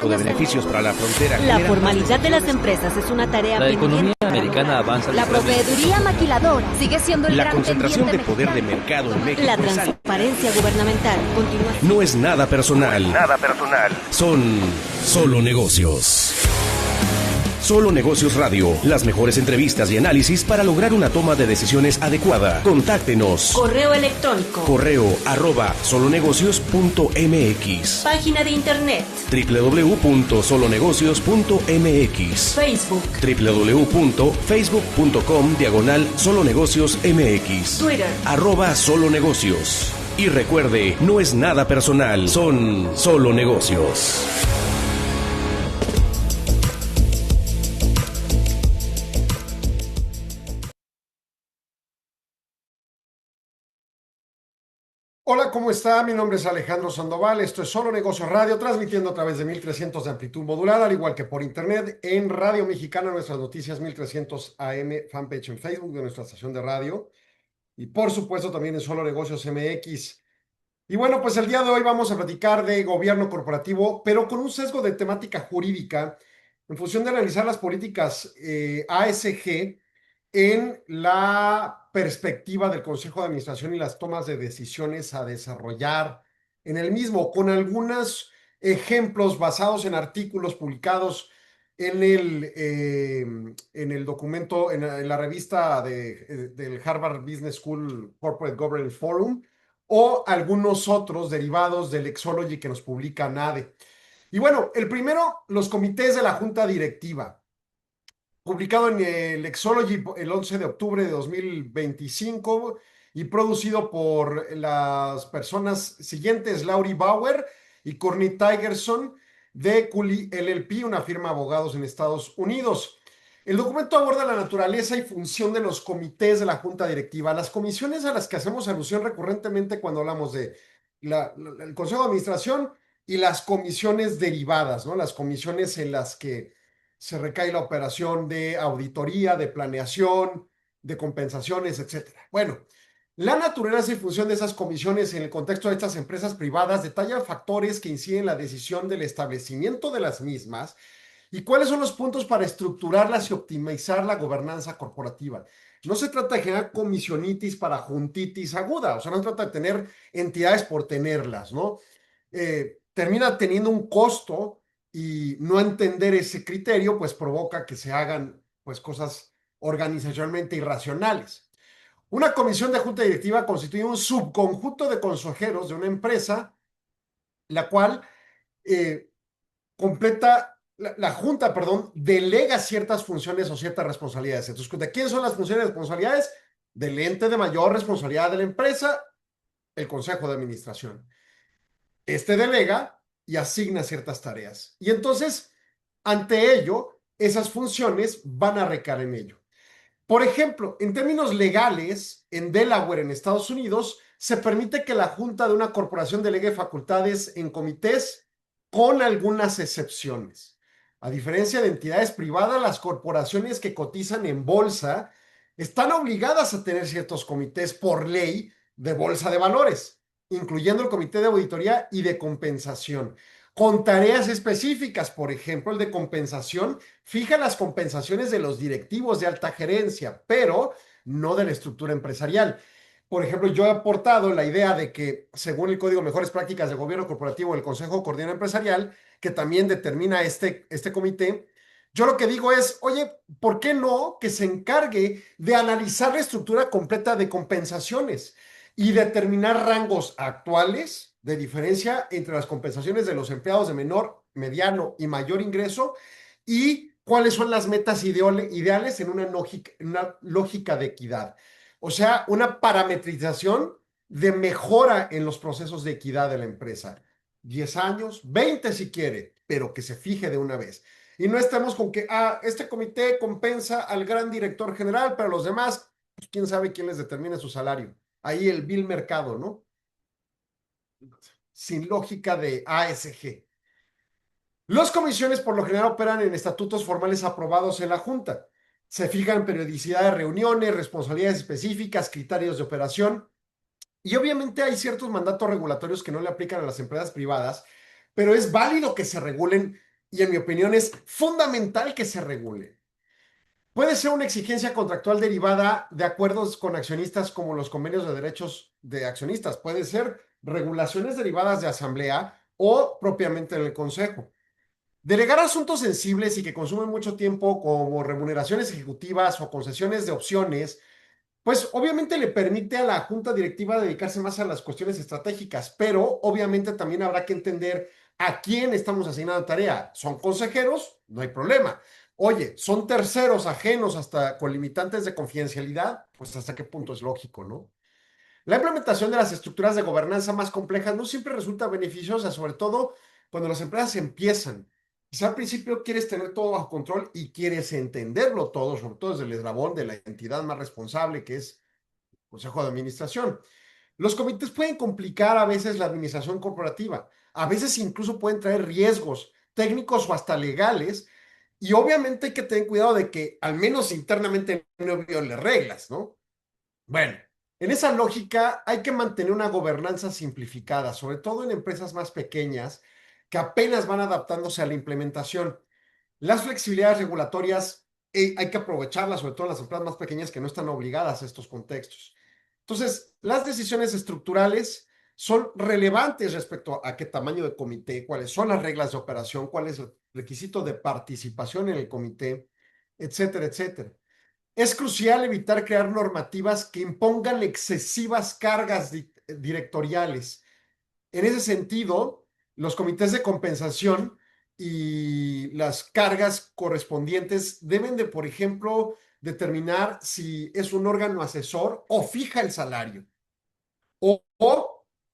de beneficios para la frontera. La formalidad de las empresas es una tarea La pendiente. economía americana avanza. La proveeduría maquiladora sigue siendo el La gran concentración de pendiente poder de mexicano. mercado en México La es alta. transparencia gubernamental continúa. No es nada personal. Nada personal. Son solo negocios. Solo Negocios Radio. Las mejores entrevistas y análisis para lograr una toma de decisiones adecuada. Contáctenos. Correo electrónico. correo@solonegocios.mx. Página de internet. www.solonegocios.mx. Facebook. www.facebook.com/solonegociosmx. Twitter. @solonegocios. Y recuerde, no es nada personal, son solo negocios. Hola, ¿cómo está? Mi nombre es Alejandro Sandoval, esto es Solo Negocios Radio, transmitiendo a través de 1300 de amplitud modulada, al igual que por internet, en Radio Mexicana, nuestras noticias 1300 AM, fanpage en Facebook de nuestra estación de radio, y por supuesto también en Solo Negocios MX. Y bueno, pues el día de hoy vamos a platicar de gobierno corporativo, pero con un sesgo de temática jurídica, en función de analizar las políticas ASG en la perspectiva del Consejo de Administración y las tomas de decisiones a desarrollar en el mismo, con algunos ejemplos basados en artículos publicados en el documento, en la revista del Harvard Business School Corporate Governance Forum, o algunos otros derivados del Lexology que nos publica NADE. Y bueno, el primero, los comités de la Junta Directiva, publicado en el Lexology el 11 de octubre de 2025 y producido por las personas siguientes: Laurie Bauer y Courtney Tigerson de Cooley LLP, una firma de abogados en Estados Unidos. El documento aborda la naturaleza y función de los comités de la Junta Directiva, las comisiones a las que hacemos alusión recurrentemente cuando hablamos de el Consejo de Administración y las comisiones derivadas, ¿no? Las comisiones en las que se recae la operación de auditoría, de planeación, de compensaciones, etcétera. Bueno, la naturaleza y función de esas comisiones en el contexto de estas empresas privadas detalla factores que inciden en la decisión del establecimiento de las mismas y cuáles son los puntos para estructurarlas y optimizar la gobernanza corporativa. No se trata de generar comisionitis para juntitis aguda, o sea, no se trata de tener entidades por tenerlas, ¿no? Termina teniendo un costo y no entender ese criterio, pues provoca que se hagan pues cosas organizacionalmente irracionales. Una comisión de junta directiva constituye un subconjunto de consejeros de una empresa, la cual la junta, perdón, delega ciertas funciones o ciertas responsabilidades. Entonces, ¿de quién son las funciones y responsabilidades? Del ente de mayor responsabilidad de la empresa, el consejo de administración. Este delega y asigna ciertas tareas. Y entonces, ante ello, esas funciones van a recaer en ello. Por ejemplo, en términos legales, en Delaware, en Estados Unidos, se permite que la junta de una corporación delegue facultades en comités con algunas excepciones. A diferencia de entidades privadas, las corporaciones que cotizan en bolsa están obligadas a tener ciertos comités por ley de bolsa de valores, incluyendo el comité de auditoría y de compensación, con tareas específicas. Por ejemplo, el de compensación fija las compensaciones de los directivos de alta gerencia, pero no de la estructura empresarial. Por ejemplo, yo he aportado la idea de que, según el Código de Mejores Prácticas de Gobierno Corporativo del Consejo Coordinador Empresarial, que también determina este comité, yo lo que digo es, oye, ¿por qué no que se encargue de analizar la estructura completa de compensaciones y determinar rangos actuales de diferencia entre las compensaciones de los empleados de menor, mediano y mayor ingreso y cuáles son las metas ideales en una lógica de equidad? O sea, una parametrización de mejora en los procesos de equidad de la empresa. 10 años, 20 si quiere, pero que se fije de una vez. Y no estemos con que, este comité compensa al gran director general, pero los demás, pues quién sabe quién les determine su salario. Ahí el vil mercado, ¿no? Sin lógica de ASG. Las comisiones por lo general operan en estatutos formales aprobados en la Junta. Se fijan periodicidad de reuniones, responsabilidades específicas, criterios de operación. Y obviamente hay ciertos mandatos regulatorios que no le aplican a las empresas privadas, pero es válido que se regulen y en mi opinión es fundamental que se regule. Puede ser una exigencia contractual derivada de acuerdos con accionistas como los convenios de derechos de accionistas. Puede ser regulaciones derivadas de asamblea o propiamente en el consejo. Delegar asuntos sensibles y que consumen mucho tiempo como remuneraciones ejecutivas o concesiones de opciones, pues obviamente le permite a la junta directiva dedicarse más a las cuestiones estratégicas, pero obviamente también habrá que entender a quién estamos asignando tarea. ¿Son consejeros? No hay problema. Oye, ¿son terceros ajenos hasta con limitantes de confidencialidad? Pues hasta qué punto es lógico, ¿no? La implementación de las estructuras de gobernanza más complejas no siempre resulta beneficiosa, sobre todo cuando las empresas empiezan. Quizá al principio quieres tener todo bajo control y quieres entenderlo todo, sobre todo desde el eslabón de la entidad más responsable, que es el Consejo de Administración. Los comités pueden complicar a veces la administración corporativa, a veces incluso pueden traer riesgos técnicos o hasta legales, y obviamente hay que tener cuidado de que al menos internamente no viole reglas, ¿no? Bueno, en esa lógica hay que mantener una gobernanza simplificada, sobre todo en empresas más pequeñas que apenas van adaptándose a la implementación. Las flexibilidades regulatorias hay que aprovecharlas, sobre todo en las empresas más pequeñas que no están obligadas a estos contextos. Entonces, las decisiones estructurales son relevantes respecto a qué tamaño de comité, cuáles son las reglas de operación, cuál es el requisito de participación en el comité, etcétera, etcétera. Es crucial evitar crear normativas que impongan excesivas cargas directoriales. En ese sentido, los comités de compensación y las cargas correspondientes deben de, por ejemplo, determinar si es un órgano asesor o fija el salario, o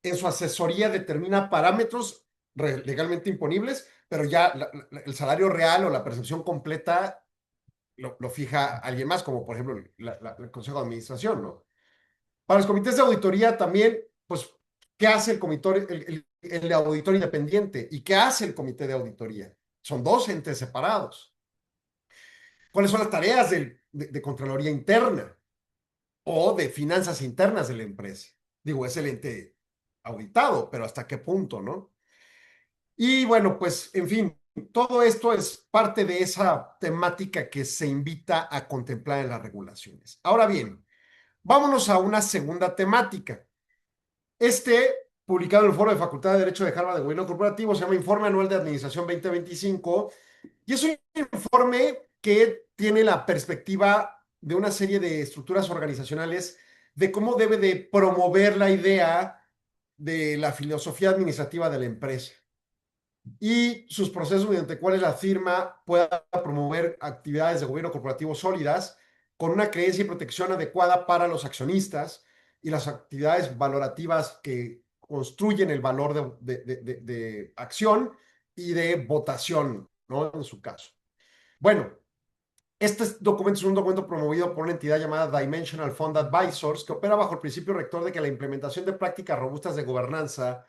en su asesoría determina parámetros legalmente imponibles, pero ya el salario real o la percepción completa lo fija alguien más, como por ejemplo el Consejo de Administración, ¿no? Para los comités de auditoría también, pues, ¿qué hace el auditor independiente? ¿Y qué hace el comité de auditoría? Son dos entes separados. ¿Cuáles son las tareas de Contraloría Interna o de finanzas internas de la empresa? Digo, es el ente auditado, pero ¿hasta qué punto, no? Y bueno, pues, en fin, todo esto es parte de esa temática que se invita a contemplar en las regulaciones. Ahora bien, vámonos a una segunda temática. Publicado en el Foro de Facultad de Derecho de Harvard de Gobierno Corporativo, se llama Informe Anual de Administración 2025 y es un informe que tiene la perspectiva de una serie de estructuras organizacionales de cómo debe de promover la idea de la filosofía administrativa de la empresa y sus procesos mediante cuales la firma pueda promover actividades de gobierno corporativo sólidas con una creencia y protección adecuada para los accionistas y las actividades valorativas que construyen el valor de acción y de votación, ¿no? En su caso. Bueno, este documento es un documento promovido por una entidad llamada Dimensional Fund Advisors, que opera bajo el principio rector de que la implementación de prácticas robustas de gobernanza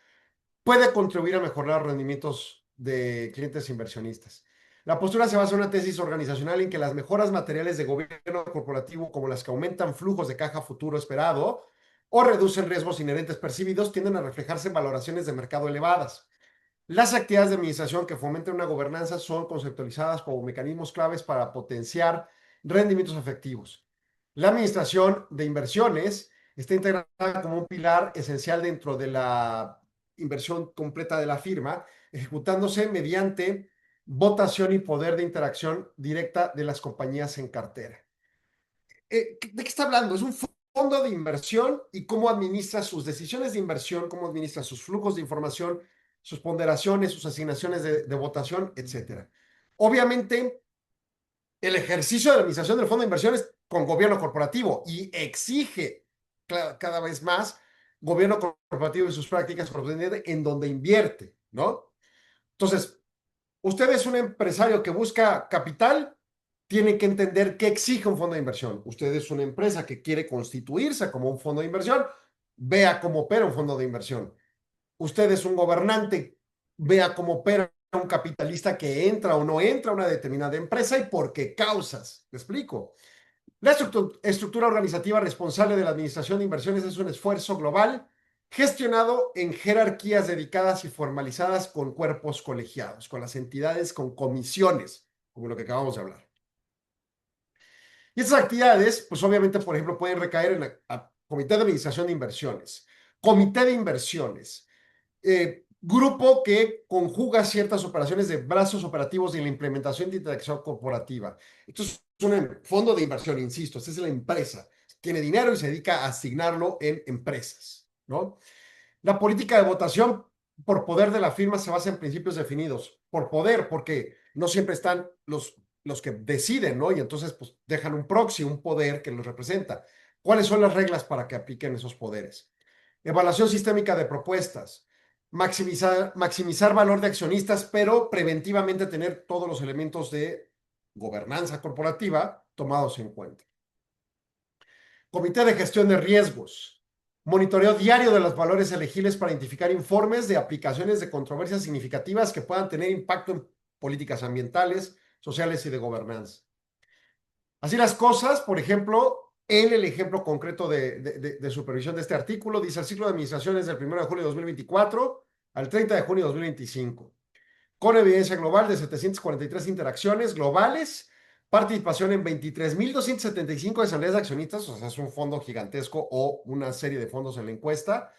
puede contribuir a mejorar los rendimientos de clientes inversionistas. La postura se basa en una tesis organizacional en que las mejoras materiales de gobierno corporativo, como las que aumentan flujos de caja futuro esperado o reducen riesgos inherentes percibidos, tienden a reflejarse en valoraciones de mercado elevadas. Las actividades de administración que fomenten una gobernanza son conceptualizadas como mecanismos claves para potenciar rendimientos efectivos. La administración de inversiones está integrada como un pilar esencial dentro de la inversión completa de la firma, ejecutándose mediante votación y poder de interacción directa de las compañías en cartera. ¿De qué está hablando? Es un fondo de inversión y cómo administra sus decisiones de inversión, cómo administra sus flujos de información, sus ponderaciones, sus asignaciones de votación, etc. Obviamente, el ejercicio de la administración del fondo de inversión es con gobierno corporativo y exige cada vez más gobierno corporativo y sus prácticas correspondientes en donde invierte, ¿no? Entonces, usted es un empresario que busca capital, tiene que entender qué exige un fondo de inversión. Usted es una empresa que quiere constituirse como un fondo de inversión, vea cómo opera un fondo de inversión. Usted es un gobernante, vea cómo opera un capitalista que entra o no entra a una determinada empresa y por qué causas. ¿Me explico? La estructura organizativa responsable de la administración de inversiones es un esfuerzo global gestionado en jerarquías dedicadas y formalizadas con cuerpos colegiados, con las entidades con comisiones, como lo que acabamos de hablar. Y estas actividades, pues obviamente, por ejemplo, pueden recaer en el comité de administración de inversiones, comité de inversiones, grupo que conjuga ciertas operaciones de brazos operativos y la implementación de interacción corporativa. Esto es un fondo de inversión, insisto, esta es la empresa. Tiene dinero y se dedica a asignarlo en empresas, ¿no? La política de votación por poder de la firma se basa en principios definidos. Por poder, porque no siempre están los que deciden, ¿no? Y entonces, pues, dejan un proxy, un poder que los representa. ¿Cuáles son las reglas para que apliquen esos poderes? Evaluación sistémica de propuestas. Maximizar valor de accionistas, pero preventivamente tener todos los elementos de gobernanza corporativa tomados en cuenta. Comité de gestión de riesgos. Monitoreo diario de los valores elegibles para identificar informes de aplicaciones de controversias significativas que puedan tener impacto en políticas ambientales, sociales y de gobernanza. Así las cosas, por ejemplo, en el ejemplo concreto de supervisión de este artículo, dice el ciclo de administración es del 1 de julio de 2024 al 30 de junio de 2025, con evidencia global de 743 interacciones globales, participación en 23.275 asambleas de accionistas, o sea, es un fondo gigantesco o una serie de fondos en la encuesta,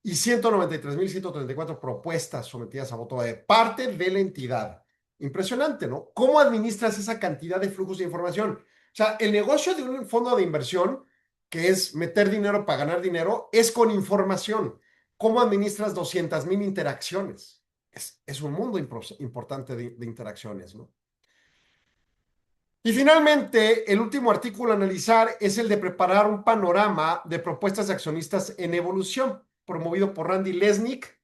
y 193.134 propuestas sometidas a voto de parte de la entidad. Impresionante, ¿no? ¿Cómo administras esa cantidad de flujos de información? O sea, el negocio de un fondo de inversión, que es meter dinero para ganar dinero, es con información. ¿Cómo administras 200,000 interacciones? Es un mundo importante de interacciones, ¿no? Y finalmente, el último artículo a analizar es el de preparar un panorama de propuestas de accionistas en evolución, promovido por Randy Lesnick,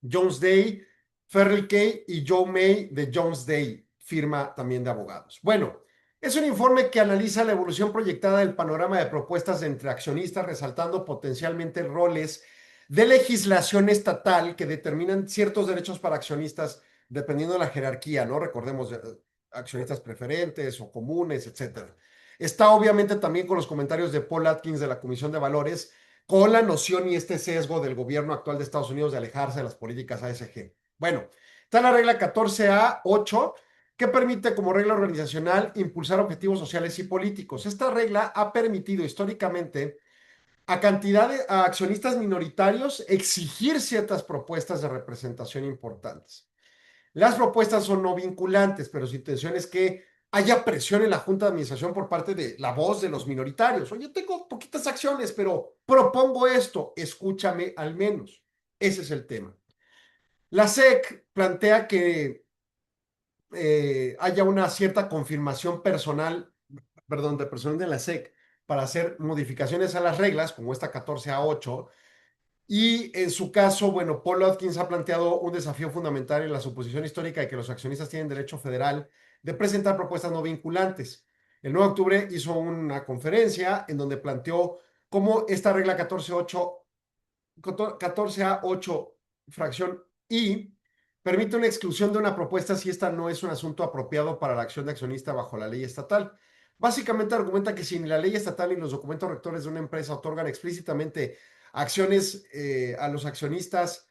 Jones Day, Ferrell Kay y Joe May de Jones Day, firma también de abogados. Bueno, es un informe que analiza la evolución proyectada del panorama de propuestas entre accionistas, resaltando potencialmente roles de legislación estatal que determinan ciertos derechos para accionistas dependiendo de la jerarquía, ¿no? Recordemos, accionistas preferentes o comunes, etcétera. Está obviamente también con los comentarios de Paul Atkins de la Comisión de Valores, con la noción y este sesgo del gobierno actual de Estados Unidos de alejarse de las políticas ASG. Bueno, está la regla 14A8, que permite como regla organizacional impulsar objetivos sociales y políticos. Esta regla ha permitido históricamente a accionistas minoritarios exigir ciertas propuestas de representación importantes. Las propuestas son no vinculantes, pero su intención es que haya presión en la Junta de Administración por parte de la voz de los minoritarios. Oye, tengo poquitas acciones, pero propongo esto, escúchame al menos. Ese es el tema. La SEC plantea que haya una cierta confirmación personal, perdón, de personal de la SEC para hacer modificaciones a las reglas, como esta 14A8. Y en su caso, bueno, Paul Atkins ha planteado un desafío fundamental en la suposición histórica de que los accionistas tienen derecho federal de presentar propuestas no vinculantes. El 9 de octubre hizo una conferencia en donde planteó cómo esta regla 14A8 fracción I permite una exclusión de una propuesta si esta no es un asunto apropiado para la acción de accionista bajo la ley estatal. Básicamente argumenta que si ni la ley estatal ni los documentos rectores de una empresa otorgan explícitamente acciones a los accionistas,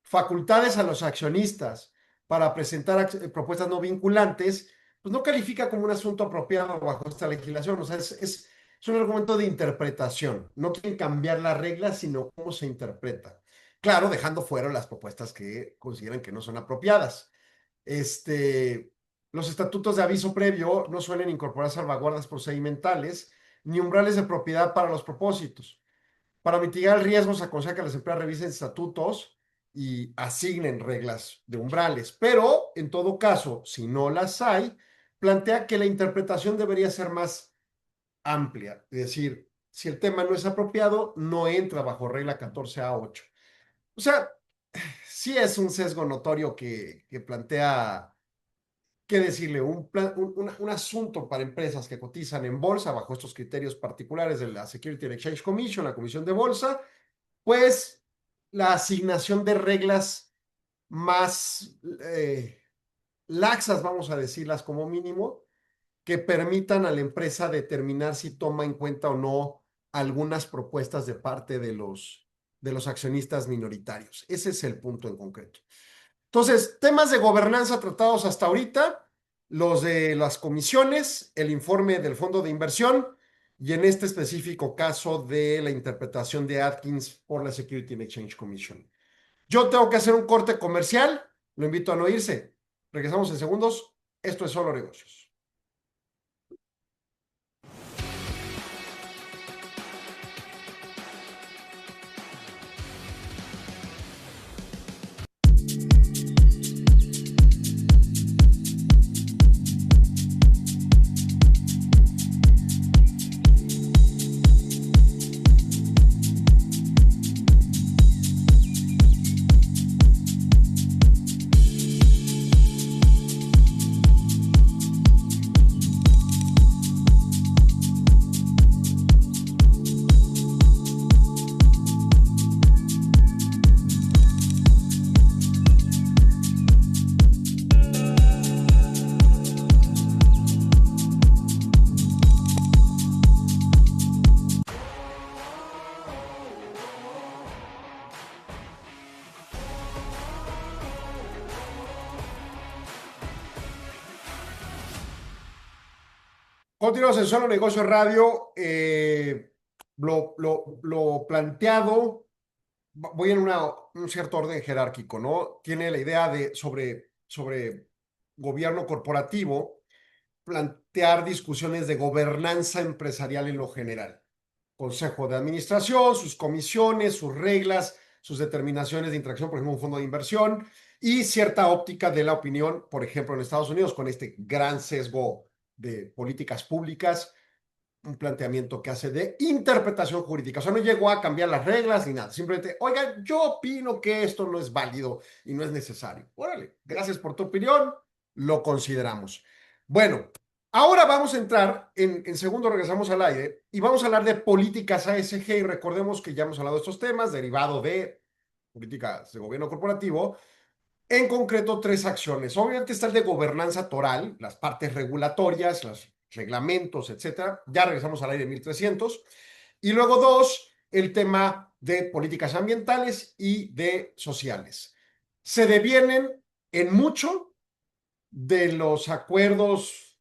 facultades a los accionistas para presentar propuestas no vinculantes, pues no califica como un asunto apropiado bajo esta legislación. O sea, es un argumento de interpretación. No quieren cambiar las reglas, sino cómo se interpreta. Claro, dejando fuera las propuestas que consideran que no son apropiadas. Los estatutos de aviso previo no suelen incorporar salvaguardas procedimentales ni umbrales de propiedad para los propósitos. Para mitigar el riesgo, se aconseja que las empresas revisen estatutos y asignen reglas de umbrales. Pero, en todo caso, si no las hay, plantea que la interpretación debería ser más amplia. Es decir, si el tema no es apropiado, no entra bajo regla 14A8. O sea, sí es un sesgo notorio que plantea, qué decirle, un asunto para empresas que cotizan en bolsa bajo estos criterios particulares de la Security and Exchange Commission, la Comisión de Bolsa, pues la asignación de reglas más laxas, vamos a decirlas como mínimo, que permitan a la empresa determinar si toma en cuenta o no algunas propuestas de parte de los accionistas minoritarios. Ese es el punto en concreto. Entonces, temas de gobernanza tratados hasta ahorita, los de las comisiones, el informe del fondo de inversión y en este específico caso de la interpretación de Atkins por la Security and Exchange Commission. Yo tengo que hacer un corte comercial, lo invito a no irse. Regresamos en segundos. Esto es Solo Negocios. Continuamos en Solo Negocios Radio. Lo planteado, voy en un cierto orden jerárquico, ¿no? Tiene la idea de sobre gobierno corporativo, plantear discusiones de gobernanza empresarial en lo general. Consejo de administración, sus comisiones, sus reglas, sus determinaciones de interacción, por ejemplo, un fondo de inversión y cierta óptica de la opinión, por ejemplo, en Estados Unidos, con este gran sesgo de políticas públicas, un planteamiento que hace de interpretación jurídica. O sea, no llegó a cambiar las reglas ni nada. Simplemente, oiga, yo opino que esto no es válido y no es necesario. Órale, gracias por tu opinión, lo consideramos. Bueno, ahora vamos a entrar, en segundo regresamos al aire, y vamos a hablar de políticas ASG, y recordemos que ya hemos hablado de estos temas, derivado de políticas de gobierno corporativo, en concreto, 3 acciones. Obviamente está el de gobernanza toral, las partes regulatorias, los reglamentos, etcétera. Ya regresamos al aire 1300. Y luego 2, el tema de políticas ambientales y de sociales. Se devienen en mucho de los acuerdos,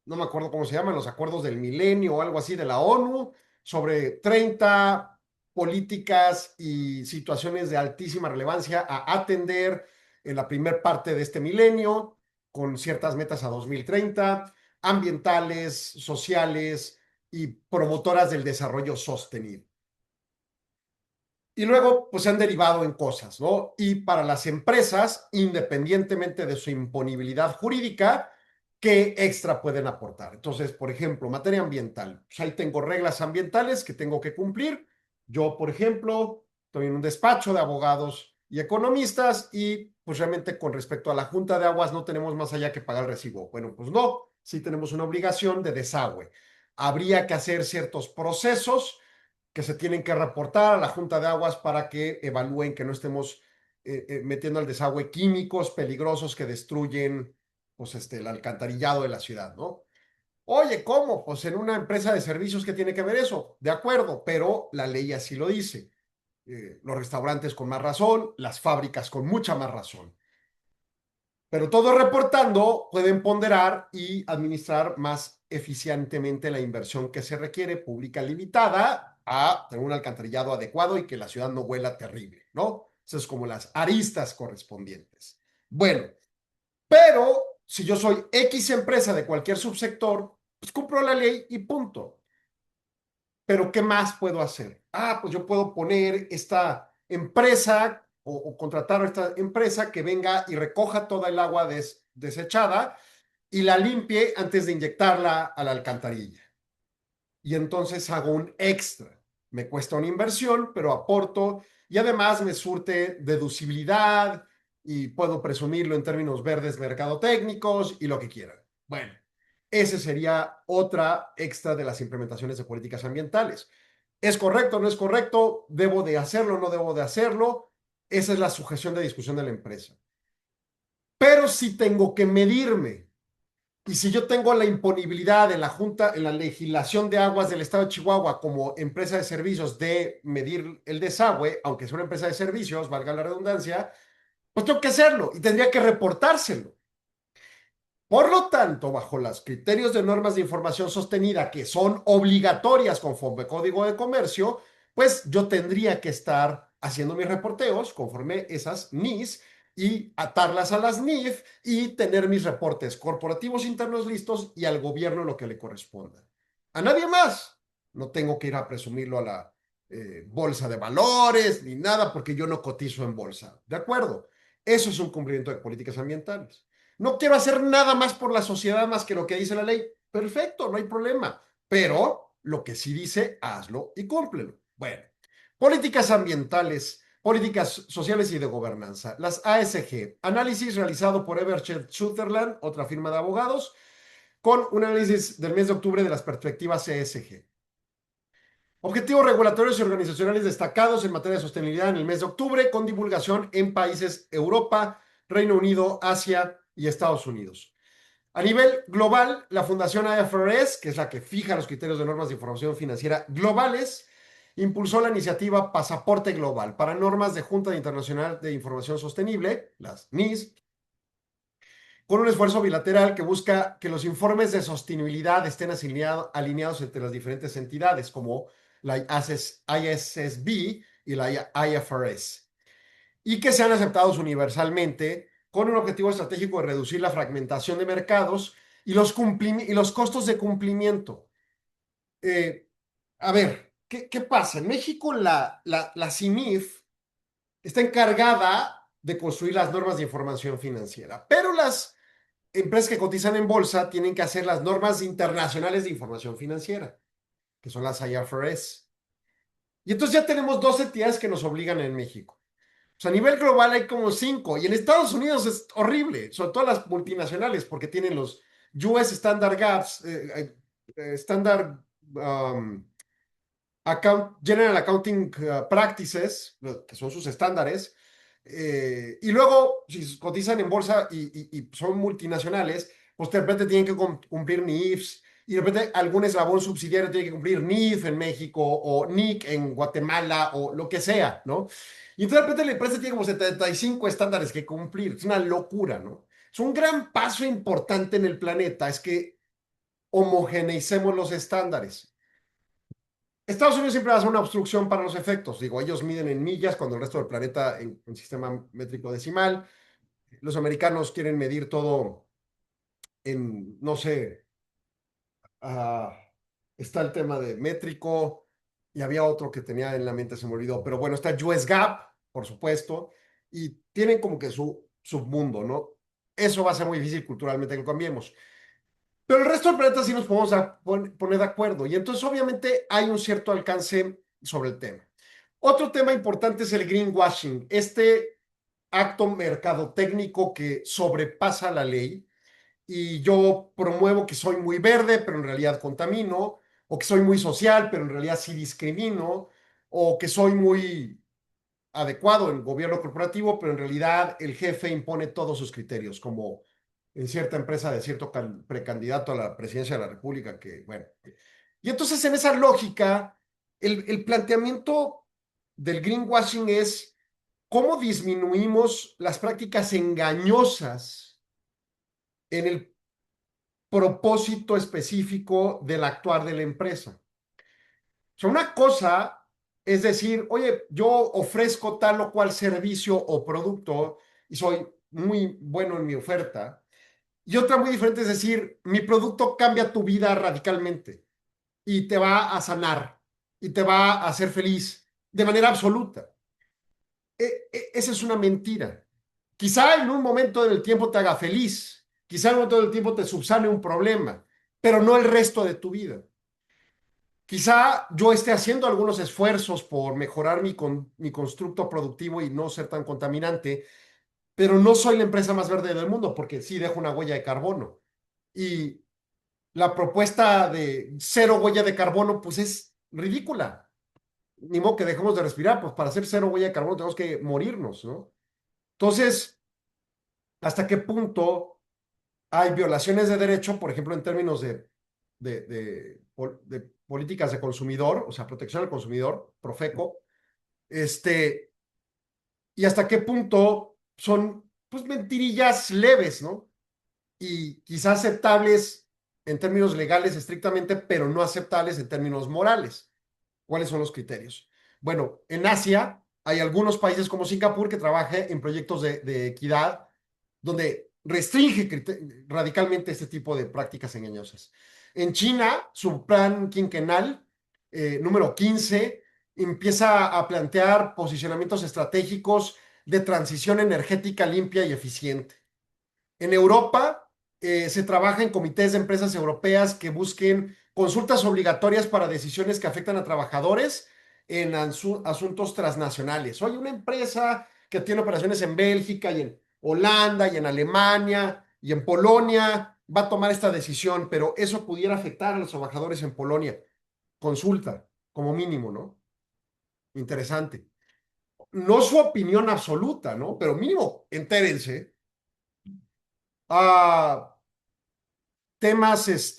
no me acuerdo cómo se llaman, los acuerdos del milenio o algo así de la ONU, sobre 30 políticas y situaciones de altísima relevancia a atender en la primera parte de este milenio, con ciertas metas a 2030, ambientales, sociales y promotoras del desarrollo sostenible. Y luego, pues se han derivado en cosas, ¿no? Y para las empresas, independientemente de su imponibilidad jurídica, ¿qué extra pueden aportar? Entonces, por ejemplo, materia ambiental. Pues ahí tengo reglas ambientales que tengo que cumplir. Yo, por ejemplo, estoy en un despacho de abogados y economistas y pues realmente con respecto a la Junta de Aguas no tenemos más allá que pagar el recibo. Bueno, pues no, sí tenemos una obligación de desagüe. Habría que hacer ciertos procesos que se tienen que reportar a la Junta de Aguas para que evalúen que no estemos metiendo al desagüe químicos peligrosos que destruyen pues, el alcantarillado de la ciudad, ¿no? Oye, ¿cómo? Pues en una empresa de servicios, ¿qué tiene que ver eso? De acuerdo, pero la ley así lo dice. Los restaurantes con más razón, las fábricas con mucha más razón. Pero todo reportando pueden ponderar y administrar más eficientemente la inversión que se requiere, pública limitada, a tener un alcantarillado adecuado y que la ciudad no huela terrible, ¿no? Eso es como las aristas correspondientes. Bueno, pero si yo soy X empresa de cualquier subsector, pues cumplo la ley y punto. Pero ¿qué más puedo hacer? Pues yo puedo poner esta empresa o contratar a esta empresa que venga y recoja toda el agua desechada y la limpie antes de inyectarla a la alcantarilla. Y entonces hago un extra. Me cuesta una inversión, pero aporto y además me surte deducibilidad y puedo presumirlo en términos verdes mercadotécnicos y lo que quieran. Bueno, ese sería otra extra de las implementaciones de políticas ambientales. ¿Es correcto? ¿No es correcto? ¿Debo de hacerlo? ¿No debo de hacerlo? Esa es la sujeción de discusión de la empresa. Pero sí tengo que medirme. Y si yo tengo la imponibilidad en la Junta, en la legislación de aguas del estado de Chihuahua como empresa de servicios de medir el desagüe, aunque sea una empresa de servicios, valga la redundancia, pues tengo que hacerlo y tendría que reportárselo. Por lo tanto, bajo los criterios de normas de información sostenida que son obligatorias conforme Código de Comercio, pues yo tendría que estar haciendo mis reporteos conforme esas NIS y atarlas a las NIF y tener mis reportes corporativos internos listos y al gobierno lo que le corresponda. A nadie más. No tengo que ir a presumirlo a la bolsa de valores ni nada porque yo no cotizo en bolsa. ¿De acuerdo? Eso es un cumplimiento de políticas ambientales. No quiero hacer nada más por la sociedad más que lo que dice la ley. Perfecto, no hay problema. Pero lo que sí dice, hazlo y cúmplelo. Bueno, políticas ambientales, políticas sociales y de gobernanza. Las ASG. Análisis realizado por Evershed Sutherland, otra firma de abogados, con un análisis del mes de octubre de las perspectivas ESG. Objetivos regulatorios y organizacionales destacados en materia de sostenibilidad en el mes de octubre, con divulgación en países Europa, Reino Unido, Asia y Estados Unidos. A nivel global, la Fundación IFRS, que es la que fija los criterios de normas de información financiera globales, impulsó la iniciativa Pasaporte Global para normas de Junta Internacional de Información Sostenible, las NIS, con un esfuerzo bilateral que busca que los informes de sostenibilidad estén alineados entre las diferentes entidades, como la ISSB y la IFRS, y que sean aceptados universalmente con un objetivo estratégico de reducir la fragmentación de mercados y los costos de cumplimiento. A ver, ¿qué pasa? En México la CIMIF está encargada de construir las normas de información financiera, pero las empresas que cotizan en bolsa tienen que hacer las normas internacionales de información financiera, que son las IFRS. Y entonces ya tenemos dos entidades que nos obligan en México. O sea, a nivel global hay como 5, y en Estados Unidos es horrible, sobre todo las multinacionales, porque tienen los US Standard Gaps, Standard General Accounting Practices, que son sus estándares, y luego, si cotizan en bolsa y son multinacionales, pues de repente tienen que cumplir NIFs, y de repente algún eslabón subsidiario tiene que cumplir NIF en México, o NIC en Guatemala, o lo que sea, ¿no? Y entonces de repente la empresa tiene como 75 estándares que cumplir. Es una locura, ¿no? Es un gran paso importante en el planeta, es que homogeneicemos los estándares. Estados Unidos siempre hace una obstrucción para los efectos. Digo, ellos miden en millas cuando el resto del planeta en sistema métrico decimal. Los americanos quieren medir todo en, no sé, está el tema de métrico y había otro que tenía en la mente, se me olvidó. Pero bueno, está US GAAP, por supuesto, y tienen como que su submundo, ¿no? Eso va a ser muy difícil culturalmente que lo cambiemos. Pero el resto del planeta sí nos podemos poner de acuerdo. Y entonces, obviamente, hay un cierto alcance sobre el tema. Otro tema importante es el greenwashing, este acto mercadotécnico que sobrepasa la ley. Y yo promuevo que soy muy verde, pero en realidad contamino, o que soy muy social, pero en realidad sí discrimino, o que soy muy adecuado en gobierno corporativo, pero en realidad el jefe impone todos sus criterios, como en cierta empresa de cierto precandidato a la presidencia de la República, que bueno. Y entonces en esa lógica, el planteamiento del greenwashing es cómo disminuimos las prácticas engañosas en el propósito específico del actuar de la empresa. O sea, una cosa es decir, oye, yo ofrezco tal o cual servicio o producto y soy muy bueno en mi oferta. Y otra muy diferente es decir, mi producto cambia tu vida radicalmente y te va a sanar y te va a hacer feliz de manera absoluta. Esa es una mentira. Quizá en un momento del tiempo te haga feliz, quizá en un momento del tiempo te subsane un problema, pero no el resto de tu vida. Quizá yo esté haciendo algunos esfuerzos por mejorar mi constructo productivo y no ser tan contaminante, pero no soy la empresa más verde del mundo porque sí dejo una huella de carbono. Y la propuesta de cero huella de carbono, pues es ridícula. Ni modo que dejemos de respirar, pues para hacer cero huella de carbono tenemos que morirnos, ¿no? Entonces, ¿hasta qué punto hay violaciones de derecho, por ejemplo, en términos de políticas de consumidor, o sea, protección al consumidor, Profeco, y hasta qué punto son, pues, mentirillas leves, ¿no? Y quizás aceptables en términos legales estrictamente, pero no aceptables en términos morales. ¿Cuáles son los criterios? Bueno, en Asia hay algunos países como Singapur que trabaja en proyectos de equidad donde restringe radicalmente este tipo de prácticas engañosas. En China, su plan quinquenal número 15 empieza a plantear posicionamientos estratégicos de transición energética limpia y eficiente. En Europa se trabaja en comités de empresas europeas que busquen consultas obligatorias para decisiones que afectan a trabajadores en asuntos transnacionales. Oye, una empresa que tiene operaciones en Bélgica y en Holanda y en Alemania y en Polonia va a tomar esta decisión, pero eso pudiera afectar a los trabajadores en Polonia. Consulta, como mínimo, ¿no? Interesante. No su opinión absoluta, ¿no? Pero mínimo, entérense. Temas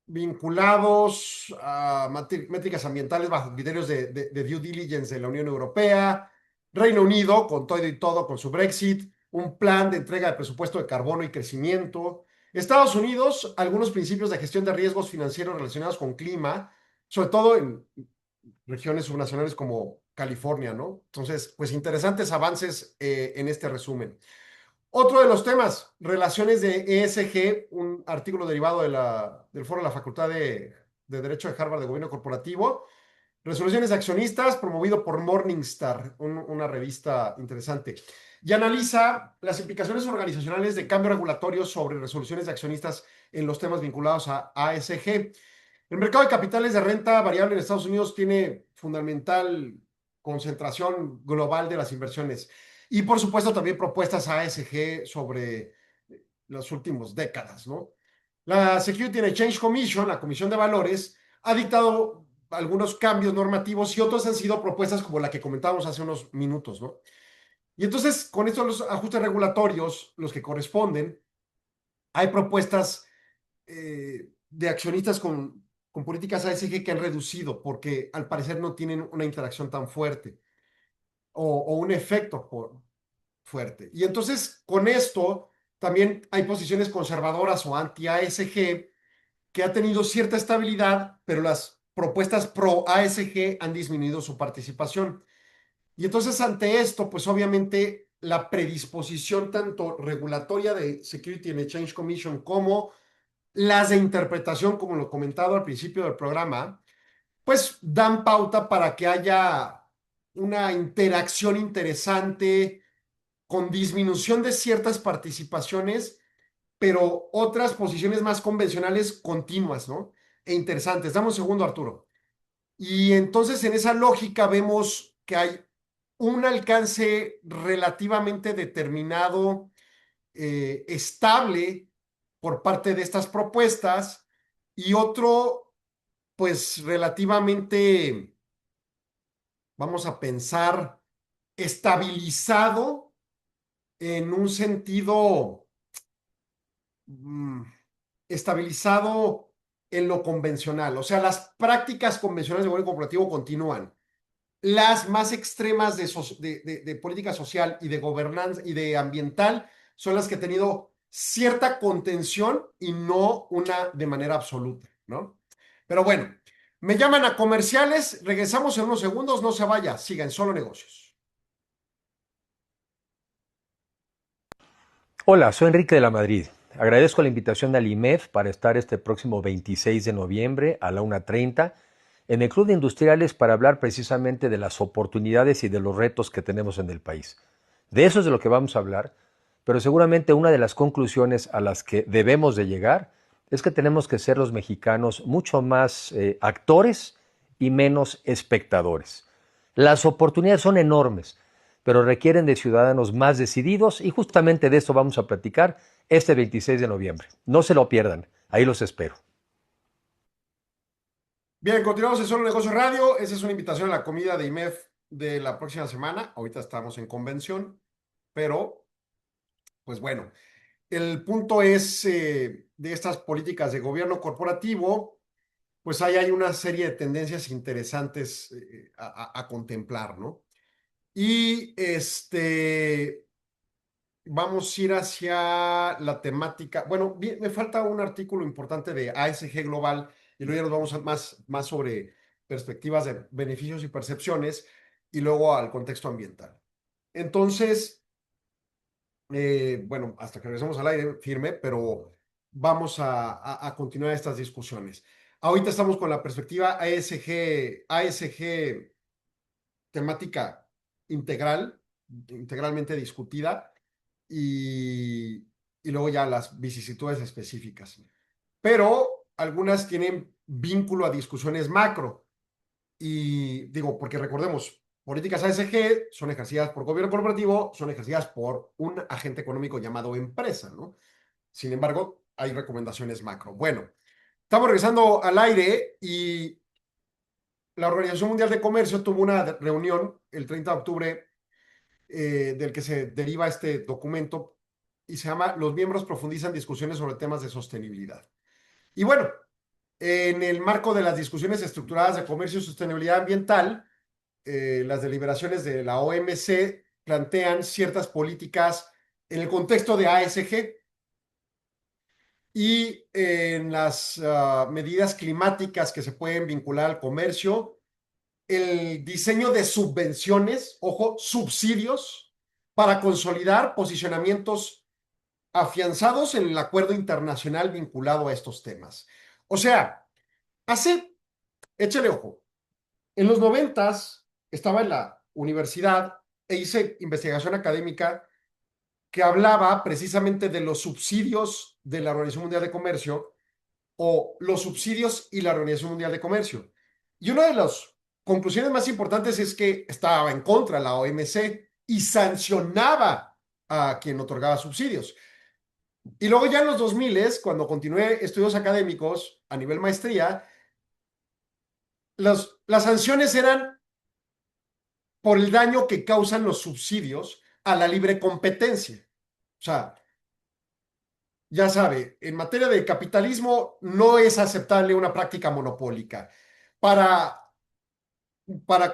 vinculados a métricas ambientales bajo criterios de due diligence de la Unión Europea, Reino Unido, con todo y todo, con su Brexit, un plan de entrega de presupuesto de carbono y crecimiento. Estados Unidos, algunos principios de gestión de riesgos financieros relacionados con clima, sobre todo en regiones subnacionales como California, ¿no? Entonces, pues interesantes avances en este resumen. Otro de los temas, relaciones de ESG, un artículo derivado del foro de la Facultad de Derecho de Harvard de Gobierno Corporativo. Resoluciones de accionistas, promovido por Morningstar, una revista interesante. Y analiza las implicaciones organizacionales de cambio regulatorio sobre resoluciones de accionistas en los temas vinculados a ASG. El mercado de capitales de renta variable en Estados Unidos tiene fundamental concentración global de las inversiones. Y por supuesto también propuestas ASG sobre las últimas décadas, ¿no? La Security and Exchange Commission, la Comisión de Valores, ha dictado algunos cambios normativos y otros han sido propuestas como la que comentábamos hace unos minutos, ¿no? Y entonces, con estos los ajustes regulatorios, los que corresponden, hay propuestas de accionistas con políticas ASG que han reducido porque al parecer no tienen una interacción tan fuerte o un efecto fuerte. Y entonces con esto también hay posiciones conservadoras o anti-ASG que ha tenido cierta estabilidad, pero las propuestas pro-ASG han disminuido su participación. Y entonces ante esto, pues obviamente la predisposición tanto regulatoria de Security and Exchange Commission como las de interpretación, como lo comentado al principio del programa, pues dan pauta para que haya una interacción interesante con disminución de ciertas participaciones, pero otras posiciones más convencionales continuas, ¿no? E interesantes. Dame un segundo, Arturo. Y entonces en esa lógica vemos que hay un alcance relativamente determinado, estable por parte de estas propuestas y otro, pues relativamente, vamos a pensar, estabilizado en un sentido estabilizado en lo convencional. O sea, las prácticas convencionales de gobierno corporativo continúan. Las más extremas de política social y de gobernanza y de ambiental son las que han tenido cierta contención y no una de manera absoluta, ¿no? Pero bueno, me llaman a comerciales, regresamos en unos segundos, no se vaya, siga en Solo Negocios. Hola, soy Enrique de la Madrid. Agradezco la invitación al IMEF para estar este próximo 26 de noviembre a la 1:30 en el Club de Industriales para hablar precisamente de las oportunidades y de los retos que tenemos en el país. De eso es de lo que vamos a hablar, pero seguramente una de las conclusiones a las que debemos de llegar es que tenemos que ser los mexicanos mucho más actores y menos espectadores. Las oportunidades son enormes, pero requieren de ciudadanos más decididos y justamente de eso vamos a platicar este 26 de noviembre. No se lo pierdan, ahí los espero. Bien, continuamos en Solo Negocios Radio. Esa es una invitación a la comida de IMEF de la próxima semana. Ahorita estamos en convención, pero pues bueno, el punto es de estas políticas de gobierno corporativo, pues ahí hay una serie de tendencias interesantes a contemplar, ¿no? Y vamos a ir hacia la temática. Bueno, me falta un artículo importante de ASG Global y luego ya nos vamos a más sobre perspectivas de beneficios y percepciones y luego al contexto ambiental. Entonces, bueno, hasta que regresemos al aire firme, pero vamos a continuar estas discusiones. Ahorita estamos con la perspectiva ASG temática integral, integralmente discutida, y, y luego ya las vicisitudes específicas. Pero algunas tienen vínculo a discusiones macro. Y digo, porque recordemos, políticas ASG son ejercidas por gobierno corporativo, son ejercidas por un agente económico llamado empresa, ¿no? Sin embargo, hay recomendaciones macro. Bueno, estamos regresando al aire y la Organización Mundial de Comercio tuvo una reunión el 30 de octubre del que se deriva este documento y se llama Los miembros profundizan discusiones sobre temas de sostenibilidad. Y bueno, en el marco de las discusiones estructuradas de comercio y sostenibilidad ambiental, las deliberaciones de la OMC plantean ciertas políticas en el contexto de ASG y en las medidas climáticas que se pueden vincular al comercio, el diseño de subvenciones, ojo, subsidios, para consolidar posicionamientos afianzados en el acuerdo internacional vinculado a estos temas. O sea, échale ojo, en los 90s estaba en la universidad e hice investigación académica que hablaba precisamente de los subsidios de la Organización Mundial de Comercio o los subsidios y la Organización Mundial de Comercio. Y una de las conclusiones más importantes es que estaba en contra de la OMC y sancionaba a quien otorgaba subsidios. Y luego ya en los 2000, cuando continué estudios académicos a nivel maestría, las sanciones eran por el daño que causan los subsidios a la libre competencia. O sea, ya sabe, en materia de capitalismo no es aceptable una práctica monopólica. Para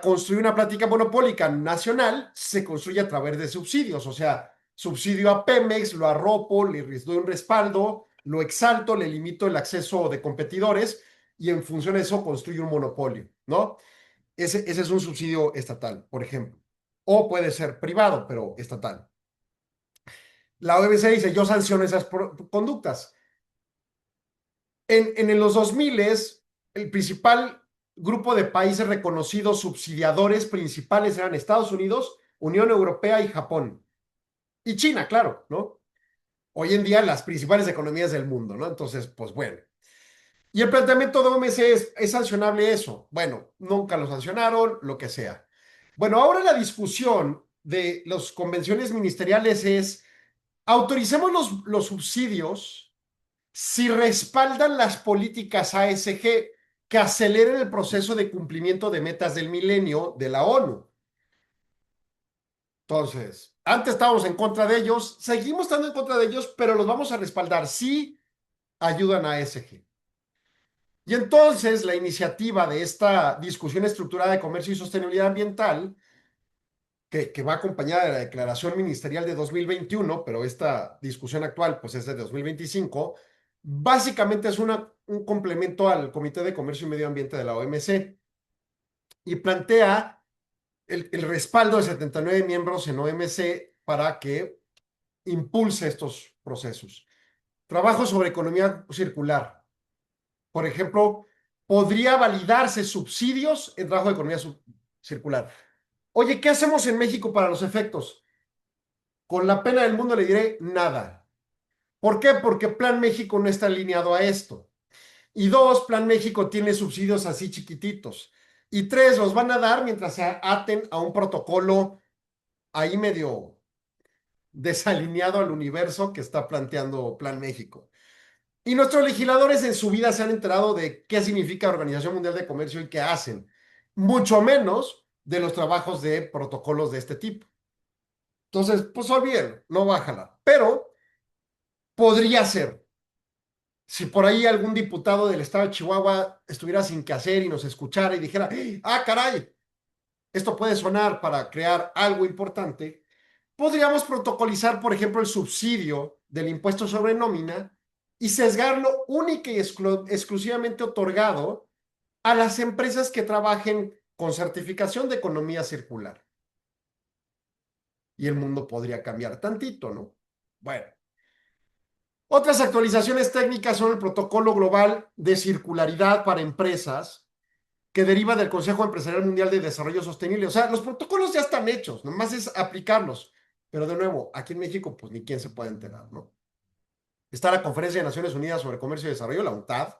construir una práctica monopólica nacional se construye a través de subsidios, o sea, subsidio a Pemex, lo arropo, le doy un respaldo, lo exalto, le limito el acceso de competidores y en función de eso construyo un monopolio, ¿no? Ese es un subsidio estatal, por ejemplo. O puede ser privado, pero estatal. La OMC dice, yo sanciono esas conductas. En los 2000, el principal grupo de países reconocidos subsidiadores principales eran Estados Unidos, Unión Europea y Japón. Y China, claro, ¿no? Hoy en día las principales economías del mundo, ¿no? Entonces, pues bueno. Y el planteamiento de OMC ¿es sancionable eso? Bueno, nunca lo sancionaron, lo que sea. Bueno, ahora la discusión de las convenciones ministeriales es, autoricemos los subsidios si respaldan las políticas ASG que aceleren el proceso de cumplimiento de metas del milenio de la ONU. Entonces, antes estábamos en contra de ellos, seguimos estando en contra de ellos, pero los vamos a respaldar si ayudan a ASG. Y entonces la iniciativa de esta discusión estructurada de comercio y sostenibilidad ambiental, que va acompañada de la declaración ministerial de 2021, pero esta discusión actual pues es de 2025, básicamente es un complemento al Comité de Comercio y Medio Ambiente de la OMC y plantea el respaldo de 79 miembros en OMC para que impulse estos procesos. Trabajo sobre economía circular. Por ejemplo, podría validarse subsidios en trabajo de economía circular. Oye, ¿qué hacemos en México para los efectos? Con la pena del mundo le diré nada. ¿Por qué? Porque Plan México no está alineado a esto. Y dos, Plan México tiene subsidios así chiquititos. Y tres, los van a dar mientras se aten a un protocolo ahí medio desalineado al universo que está planteando Plan México. Y nuestros legisladores en su vida se han enterado de qué significa Organización Mundial de Comercio y qué hacen. Mucho menos de los trabajos de protocolos de este tipo. Entonces, pues olvídenlo, no va a jalar. Pero podría ser. Si por ahí algún diputado del estado de Chihuahua estuviera sin qué hacer y nos escuchara y dijera, ah, caray, esto puede sonar para crear algo importante, podríamos protocolizar, por ejemplo, el subsidio del impuesto sobre nómina y sesgarlo única y exclusivamente otorgado a las empresas que trabajen con certificación de economía circular. Y el mundo podría cambiar tantito, ¿no? Bueno. Otras actualizaciones técnicas son el Protocolo Global de Circularidad para Empresas, que deriva del Consejo Empresarial Mundial de Desarrollo Sostenible. O sea, los protocolos ya están hechos, nomás es aplicarlos. Pero de nuevo, aquí en México, pues ni quién se puede enterar, ¿no? Está la Conferencia de Naciones Unidas sobre Comercio y Desarrollo, la UNCTAD,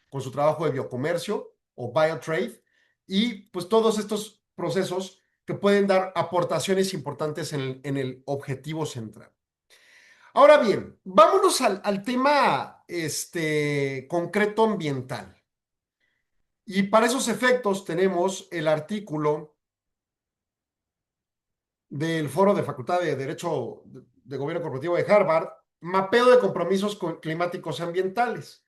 con su trabajo de biocomercio o biotrade, y pues todos estos procesos que pueden dar aportaciones importantes en el objetivo central. Ahora bien, vámonos al tema concreto ambiental. Y para esos efectos tenemos el artículo del Foro de Facultad de Derecho de Gobierno Corporativo de Harvard, Mapeo de Compromisos Climáticos y Ambientales.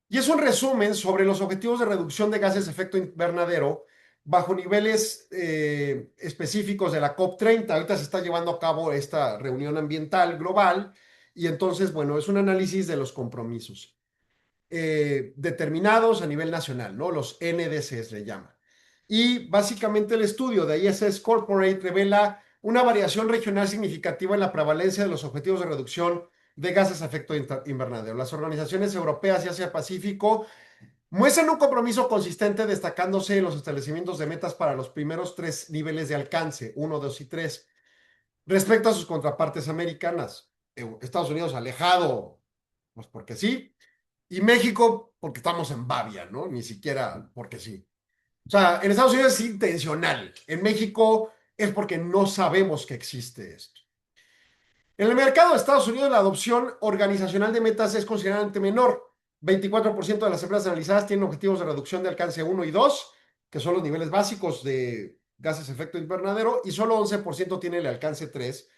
Y es un resumen sobre los objetivos de reducción de gases de efecto invernadero bajo niveles específicos de la COP30. Ahorita se está llevando a cabo esta reunión ambiental global y entonces, bueno, es un análisis de los compromisos determinados a nivel nacional, ¿no? Los NDCs le llaman. Y básicamente el estudio de ISS Corporate revela una variación regional significativa en la prevalencia de los objetivos de reducción de gases de efecto invernadero. Las organizaciones europeas y Asia-Pacífico muestran un compromiso consistente destacándose en los establecimientos de metas para los primeros 3 niveles de alcance, 1, 2 y 3, respecto a sus contrapartes americanas. Estados Unidos alejado, pues porque sí, y México porque estamos en babia, ¿no? Ni siquiera porque sí. O sea, en Estados Unidos es intencional, en México es porque no sabemos que existe esto. En el mercado de Estados Unidos, la adopción organizacional de metas es considerablemente menor. 24% de las empresas analizadas tienen objetivos de reducción de alcance 1 y 2, que son los niveles básicos de gases de efecto invernadero, y solo 11% tiene el alcance 3,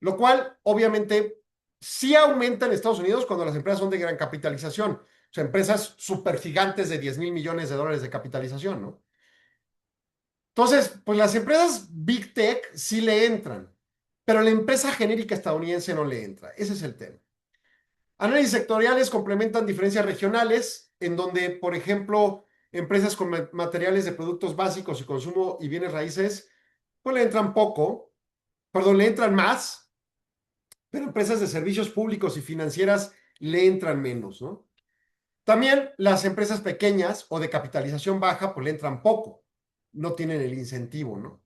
lo cual obviamente sí aumenta en Estados Unidos cuando las empresas son de gran capitalización. O sea, empresas súper gigantes de 10,000 millones de dólares de capitalización, ¿no? Entonces, pues las empresas Big Tech sí le entran, pero la empresa genérica estadounidense no le entra. Ese es el tema. Análisis sectoriales complementan diferencias regionales, en donde, por ejemplo, empresas con materiales de productos básicos y consumo y bienes raíces, pues le entran poco, perdón, le entran más, pero empresas de servicios públicos y financieras le entran menos, ¿no? También las empresas pequeñas o de capitalización baja, pues le entran poco, no tienen el incentivo, ¿no?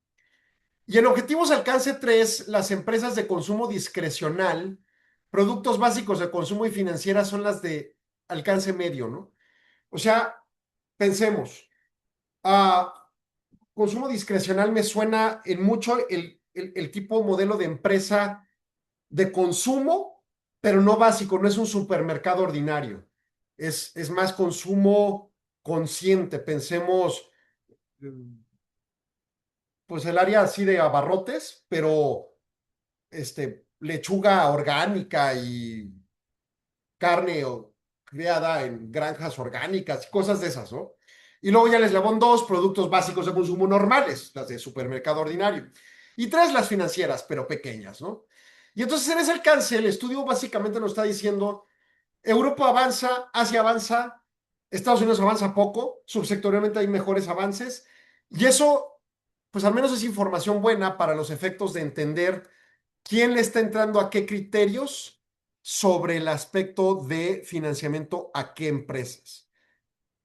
Y en objetivos alcance 3, las empresas de consumo discrecional, productos básicos de consumo y financieras son las de alcance medio, ¿no? O sea, pensemos, consumo discrecional me suena en mucho el tipo modelo de empresa de consumo, pero no básico, no es un supermercado ordinario. Es más consumo consciente. Pensemos, pues el área así de abarrotes, pero lechuga orgánica y carne criada en granjas orgánicas, cosas de esas, ¿no? Y luego ya el eslabón 2, productos básicos de consumo normales, las de supermercado ordinario. Y 3, las financieras, pero pequeñas, ¿no? Y entonces en ese alcance, el estudio básicamente nos está diciendo, Europa avanza, Asia avanza, Estados Unidos avanza poco, subsectorialmente hay mejores avances, y eso, pues al menos es información buena para los efectos de entender quién le está entrando a qué criterios sobre el aspecto de financiamiento a qué empresas.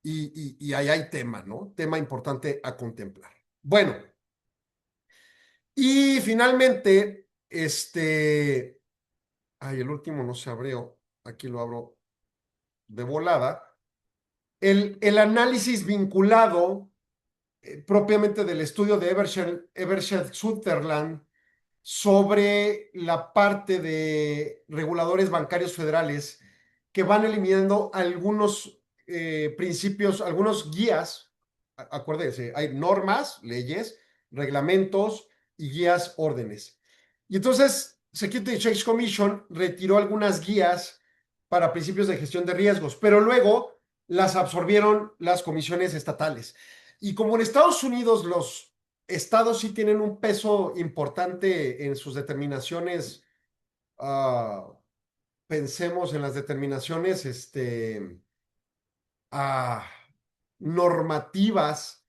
Y ahí hay tema, ¿no? Tema importante a contemplar. Bueno, y finalmente, el último no se abrió, aquí lo abro de volada. El análisis vinculado propiamente del estudio de Evershed Sutherland sobre la parte de reguladores bancarios federales que van eliminando algunos principios, algunos guías. Acuérdense, hay normas, leyes, reglamentos y guías, órdenes. Y entonces Security Exchange Commission retiró algunas guías para principios de gestión de riesgos, pero luego las absorbieron las comisiones estatales. Y como en Estados Unidos los estados sí tienen un peso importante en sus determinaciones, pensemos en las determinaciones normativas,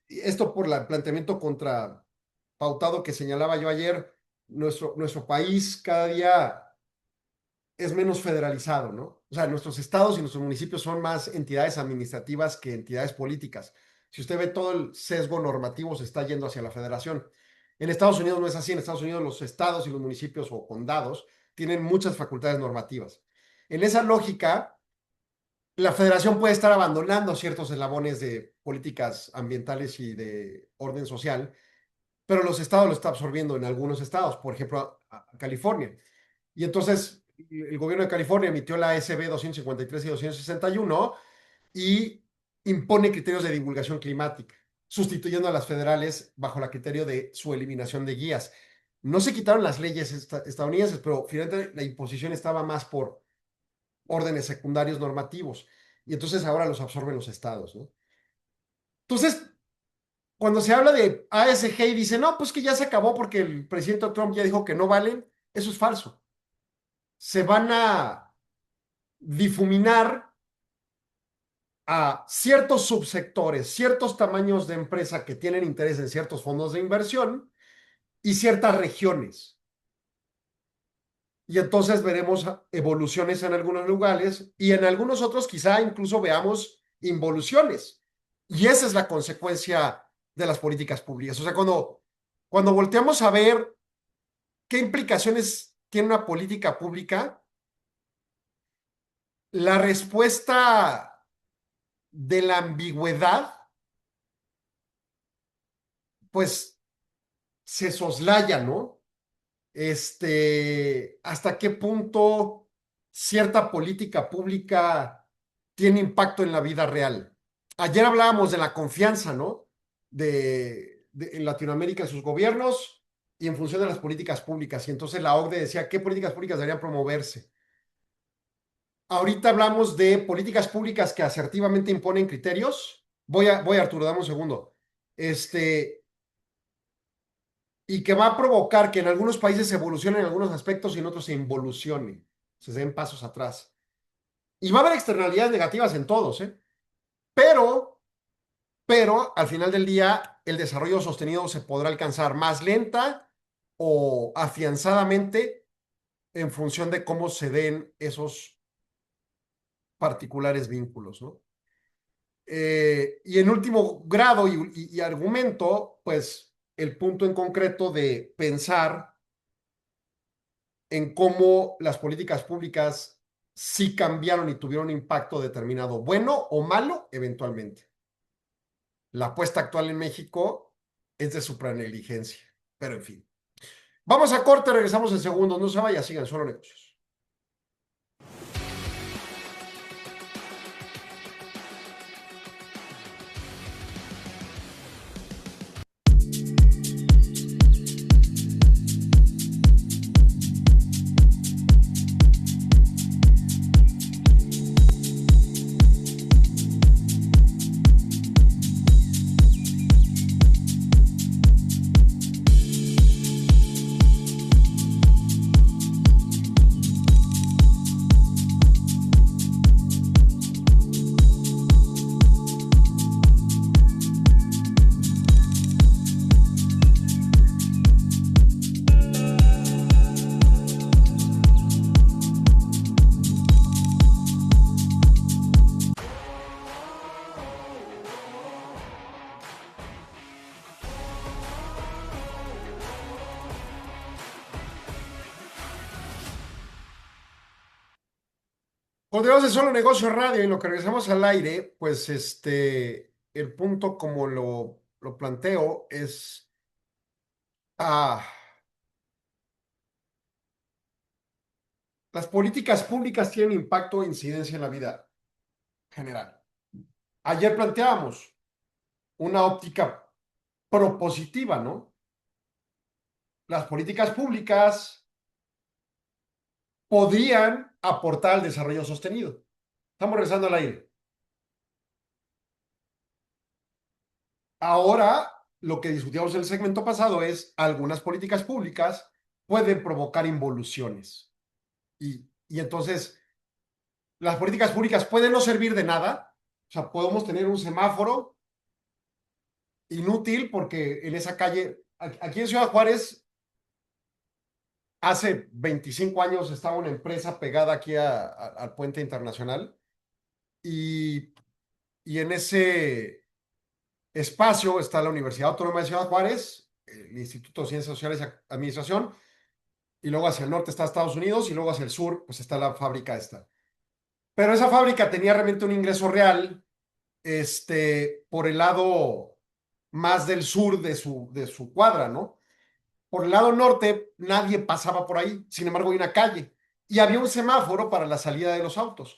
esto por el planteamiento contrapautado que señalaba yo ayer, nuestro país cada día es menos federalizado, ¿no? O sea, nuestros estados y nuestros municipios son más entidades administrativas que entidades políticas. Si usted ve, todo el sesgo normativo se está yendo hacia la federación. En Estados Unidos no es así. En Estados Unidos los estados y los municipios o condados tienen muchas facultades normativas. En esa lógica, la federación puede estar abandonando ciertos eslabones de políticas ambientales y de orden social, pero los estados lo están absorbiendo en algunos estados, por ejemplo, a California. Y entonces el gobierno de California emitió la SB 253 y 261 y impone criterios de divulgación climática, sustituyendo a las federales bajo el criterio de su eliminación de guías. No se quitaron las leyes estadounidenses, pero finalmente la imposición estaba más por órdenes secundarios normativos. Y entonces ahora los absorben los estados, ¿no? Entonces, cuando se habla de ASG y dice, no, pues que ya se acabó porque el presidente Trump ya dijo que no valen, eso es falso. Se van a difuminar a ciertos subsectores, ciertos tamaños de empresa que tienen interés en ciertos fondos de inversión y ciertas regiones. Y entonces veremos evoluciones en algunos lugares y en algunos otros quizá incluso veamos involuciones. Y esa es la consecuencia de las políticas públicas. O sea, cuando volteamos a ver qué implicaciones tiene una política pública, la respuesta de la ambigüedad, pues se soslaya, ¿no? Hasta qué punto cierta política pública tiene impacto en la vida real. Ayer hablábamos de la confianza, ¿no? En Latinoamérica en sus gobiernos y en función de las políticas públicas. Y entonces la OCDE decía qué políticas públicas deberían promoverse. Ahorita hablamos de políticas públicas que asertivamente imponen criterios. Voy Arturo, dame un segundo. Y que va a provocar que en algunos países se evolucione en algunos aspectos y en otros se involucione, se den pasos atrás. Y va a haber externalidades negativas en todos, ¿eh? Pero al final del día, el desarrollo sostenido se podrá alcanzar más lenta o afianzadamente en función de cómo se den esos particulares vínculos, ¿no? Y en último grado y argumento, pues el punto en concreto de pensar en cómo las políticas públicas sí cambiaron y tuvieron un impacto determinado, bueno o malo, eventualmente. La apuesta actual en México es de supranegligencia, pero en fin. Vamos a corte, regresamos en segundos, no se vaya, sigan Solo Negocios. Continuamos en Solo Negocio Radio y en lo que regresamos al aire, pues el punto como lo planteo es las políticas públicas tienen impacto e incidencia en la vida general. Ayer planteábamos una óptica propositiva, ¿no? Las políticas públicas podrían aportar al desarrollo sostenido. Estamos regresando al aire. Ahora, lo que discutíamos en el segmento pasado es algunas políticas públicas pueden provocar involuciones. Y entonces, las políticas públicas pueden no servir de nada. O sea, podemos tener un semáforo inútil porque en esa calle, aquí en Ciudad Juárez, hace 25 años estaba una empresa pegada aquí al puente internacional y en ese espacio está la Universidad Autónoma de Ciudad Juárez, el Instituto de Ciencias Sociales y Administración, y luego hacia el norte está Estados Unidos y luego hacia el sur pues está la fábrica esta. Pero esa fábrica tenía realmente un ingreso real por el lado más del sur de su cuadra, ¿no? Por el lado norte nadie pasaba por ahí, sin embargo hay una calle y había un semáforo para la salida de los autos.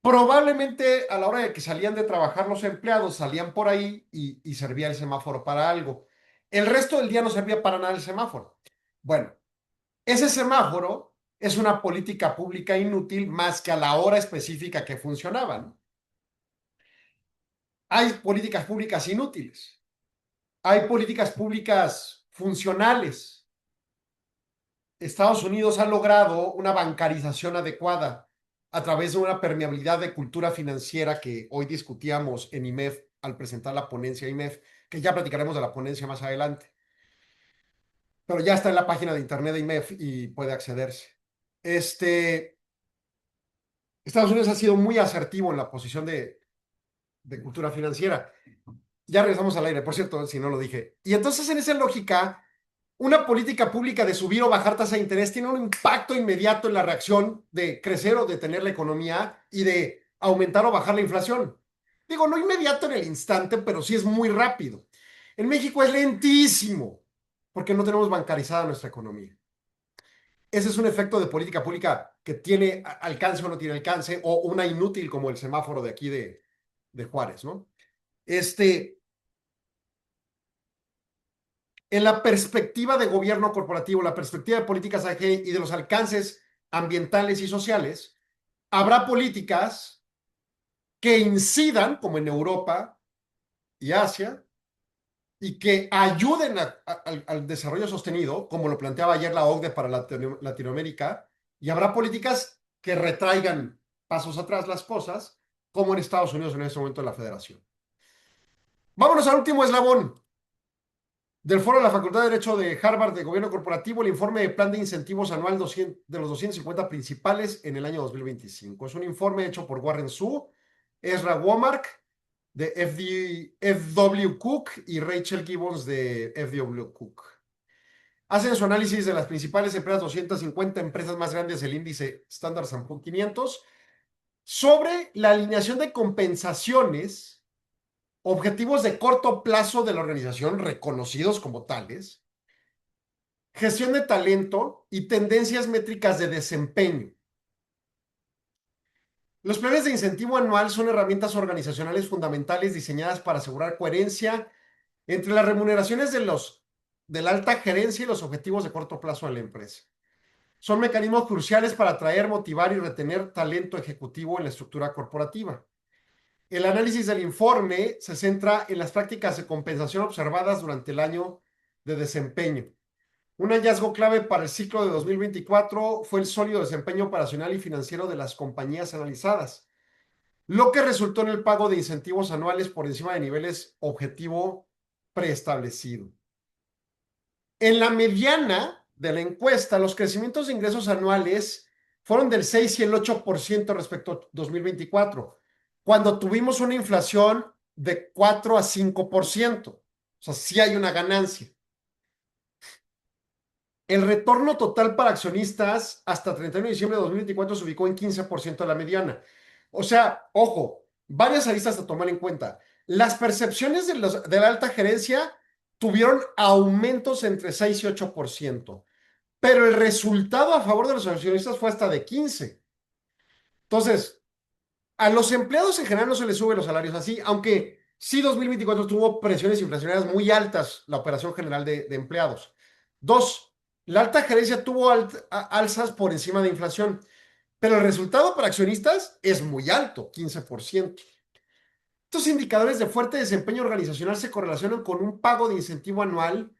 Probablemente a la hora de que salían de trabajar los empleados salían por ahí y servía el semáforo para algo. El resto del día no servía para nada el semáforo. Bueno, ese semáforo es una política pública inútil más que a la hora específica que funcionaba, ¿no? Hay políticas públicas inútiles. Hay políticas públicas funcionales. Estados Unidos ha logrado una bancarización adecuada a través de una permeabilidad de cultura financiera que hoy discutíamos en IMEF al presentar la ponencia IMEF, que ya platicaremos de la ponencia más adelante. Pero ya está en la página de internet de IMEF y puede accederse. Estados Unidos ha sido muy asertivo en la posición de cultura financiera. Ya regresamos al aire, por cierto, si no lo dije. Y entonces en esa lógica, una política pública de subir o bajar tasa de interés tiene un impacto inmediato en la reacción de crecer o detener la economía y de aumentar o bajar la inflación. Digo, no inmediato en el instante, pero sí es muy rápido. En México es lentísimo porque no tenemos bancarizada nuestra economía. Ese es un efecto de política pública que tiene alcance o no tiene alcance, o una inútil como el semáforo de aquí de Juárez, ¿no? En la perspectiva de gobierno corporativo, la perspectiva de políticas AG y de los alcances ambientales y sociales, habrá políticas que incidan, como en Europa y Asia, y que ayuden al desarrollo sostenido, como lo planteaba ayer la OCDE para Latinoamérica, y habrá políticas que retraigan pasos atrás las cosas, como en Estados Unidos en este momento en la Federación. Vámonos al último eslabón del Foro de la Facultad de Derecho de Harvard de Gobierno Corporativo, el informe de plan de incentivos anual de los 250 principales en el año 2025. Es un informe hecho por Warren Su, Ezra Womark, de FW Cook y Rachel Gibbons de FW Cook. Hacen su análisis de las principales empresas, 250 empresas más grandes del índice Standard & Poor's 500, sobre la alineación de compensaciones, objetivos de corto plazo de la organización reconocidos como tales, gestión de talento y tendencias métricas de desempeño. Los planes de incentivo anual son herramientas organizacionales fundamentales diseñadas para asegurar coherencia entre las remuneraciones de la alta gerencia y los objetivos de corto plazo de la empresa. Son mecanismos cruciales para atraer, motivar y retener talento ejecutivo en la estructura corporativa. El análisis del informe se centra en las prácticas de compensación observadas durante el año de desempeño. Un hallazgo clave para el ciclo de 2024 fue el sólido desempeño operacional y financiero de las compañías analizadas, lo que resultó en el pago de incentivos anuales por encima de niveles objetivo preestablecido. En la mediana de la encuesta, los crecimientos de ingresos anuales fueron del 6 y el 8% respecto a 2024, cuando tuvimos una inflación de 4 a 5%. O sea, sí hay una ganancia. El retorno total para accionistas hasta 31 de diciembre de 2024 se ubicó en 15% de la mediana. O sea, ojo, varias aristas a tomar en cuenta. Las percepciones de la alta gerencia tuvieron aumentos entre 6 y 8%, pero el resultado a favor de los accionistas fue hasta de 15%. Entonces, a los empleados en general no se les suben los salarios así, aunque sí 2024 tuvo presiones inflacionarias muy altas la operación general de empleados. Dos, La alta gerencia tuvo alzas por encima de inflación, pero el resultado para accionistas es muy alto, 15%. Estos indicadores de fuerte desempeño organizacional se correlacionan con un pago de incentivo anual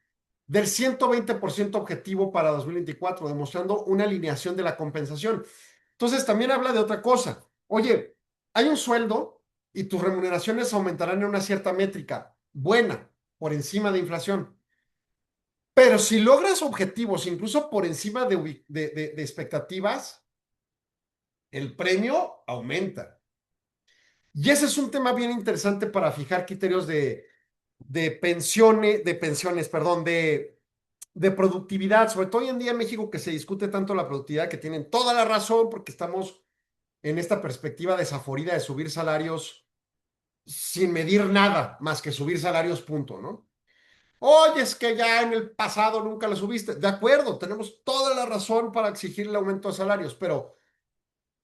del 120% objetivo para 2024, demostrando una alineación de la compensación. Entonces, también habla de otra cosa. Oye, hay un sueldo y tus remuneraciones aumentarán en una cierta métrica buena, por encima de inflación. Pero si logras objetivos incluso por encima de expectativas, el premio aumenta. Y ese es un tema bien interesante para fijar criterios pensiones, perdón, de productividad, sobre todo hoy en día en México que se discute tanto la productividad, que tienen toda la razón porque estamos en esta perspectiva desaforida de subir salarios sin medir nada más que subir salarios, punto, ¿no? Oye, es que ya en el pasado nunca lo subiste. De acuerdo, tenemos toda la razón para exigir el aumento de salarios, pero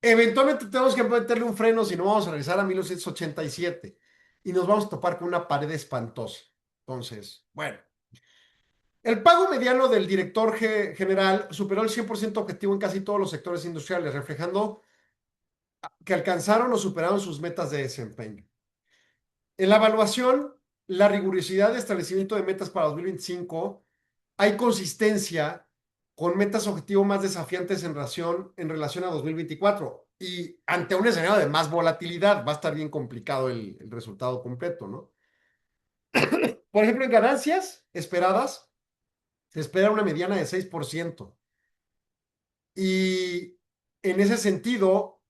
eventualmente tenemos que meterle un freno si no vamos a regresar a 1987 y nos vamos a topar con una pared espantosa. Entonces, bueno. El pago mediano del director general superó el 100% objetivo en casi todos los sectores industriales, reflejando que alcanzaron o superaron sus metas de desempeño. En la evaluación, la rigurosidad de establecimiento de metas para 2025, hay consistencia con metas objetivo más desafiantes en relación a 2024. Y ante un escenario de más volatilidad, va a estar bien complicado el resultado completo, ¿no? Por ejemplo, en ganancias esperadas, se espera una mediana de 6%. Y en ese sentido,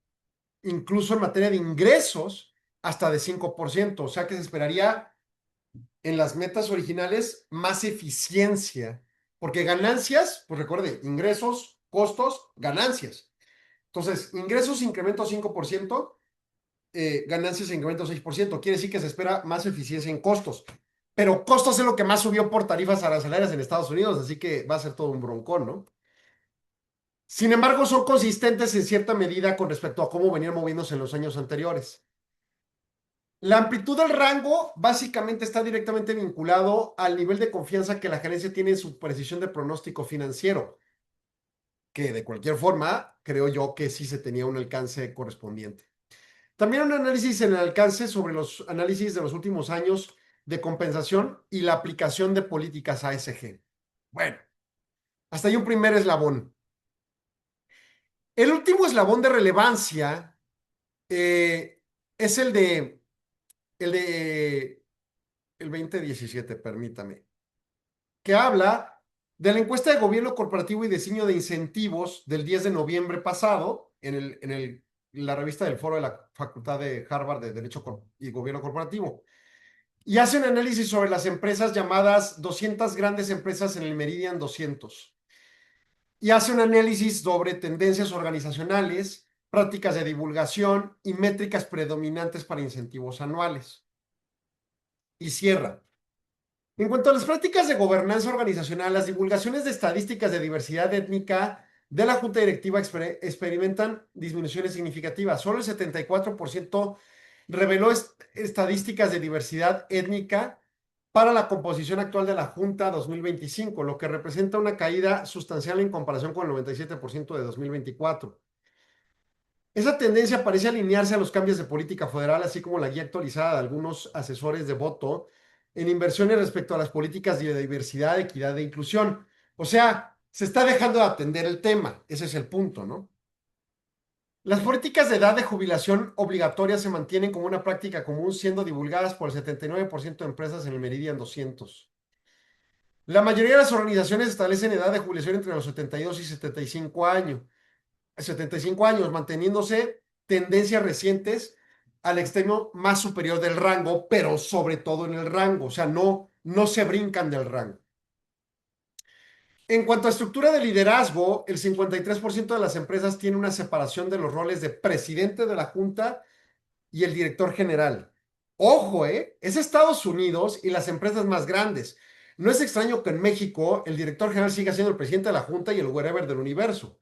incluso en materia de ingresos, hasta de 5%. O sea que se esperaría en las metas originales más eficiencia. Porque ganancias, pues recuerde, ingresos, costos, ganancias. Entonces, ingresos incremento 5%, ganancias incremento 6%. Quiere decir que se espera más eficiencia en costos. Pero costos es lo que más subió por tarifas arancelarias en Estados Unidos, así que va a ser todo un broncón, ¿no? Sin embargo, son consistentes en cierta medida con respecto a cómo venían moviéndose en los años anteriores. La amplitud del rango básicamente está directamente vinculado al nivel de confianza que la gerencia tiene en su precisión de pronóstico financiero, que de cualquier forma, creo yo que sí se tenía un alcance correspondiente. También un análisis en el alcance sobre los análisis de los últimos años de compensación y la aplicación de políticas ASG. Bueno, hasta ahí un primer eslabón. El último eslabón de relevancia es el 2017, permítame, que habla de la encuesta de gobierno corporativo y diseño de incentivos del 10 de noviembre pasado en la revista del Foro de la Facultad de Harvard de Derecho y Gobierno Corporativo. Y hace un análisis sobre las empresas llamadas 200 grandes empresas en el Meridian 200. Y hace un análisis sobre tendencias organizacionales, prácticas de divulgación y métricas predominantes para incentivos anuales. Y cierra. En cuanto a las prácticas de gobernanza organizacional, las divulgaciones de estadísticas de diversidad étnica de la Junta Directiva experimentan disminuciones significativas. Solo el 74% reveló estadísticas de diversidad étnica para la composición actual de la Junta 2025, lo que representa una caída sustancial en comparación con el 97% de 2024. Esa tendencia parece alinearse a los cambios de política federal, así como la guía actualizada de algunos asesores de voto en inversiones respecto a las políticas de diversidad, equidad e inclusión. O sea, se está dejando de atender el tema. Ese es el punto, ¿no? Las políticas de edad de jubilación obligatoria se mantienen como una práctica común, siendo divulgadas por el 79% de empresas en el Meridian 200. La mayoría de las organizaciones establecen edad de jubilación entre los 72 y 75 años. 75 años, manteniéndose tendencias recientes al extremo más superior del rango, pero sobre todo en el rango, o sea, no se brincan del rango. En cuanto a estructura de liderazgo, el 53% de las empresas tiene una separación de los roles de presidente de la junta y el director general. Ojo, es Estados Unidos y las empresas más grandes. No es extraño que en México el director general siga siendo el presidente de la junta y el wherever del universo.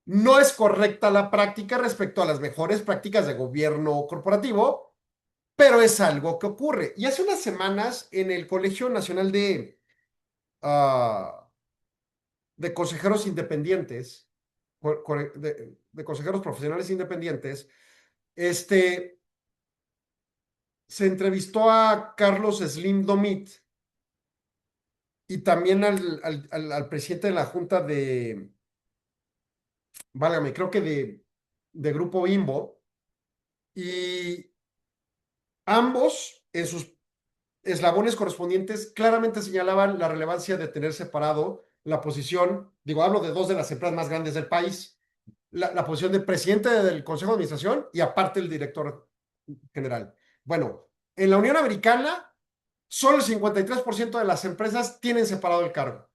No es correcta la práctica respecto a las mejores prácticas de gobierno corporativo, pero es algo que ocurre. Y hace unas semanas en el Colegio Nacional de consejeros independientes, de consejeros profesionales independientes, se entrevistó a Carlos Slim Domit y también al presidente de la junta válgame, creo que de Grupo Bimbo, y ambos en sus eslabones correspondientes claramente señalaban la relevancia de tener separado la posición, digo, hablo de dos de las empresas más grandes del país, la posición del presidente del Consejo de Administración y aparte el director general. Bueno, en la Unión Americana, solo el 53% de las empresas tienen separado el cargo.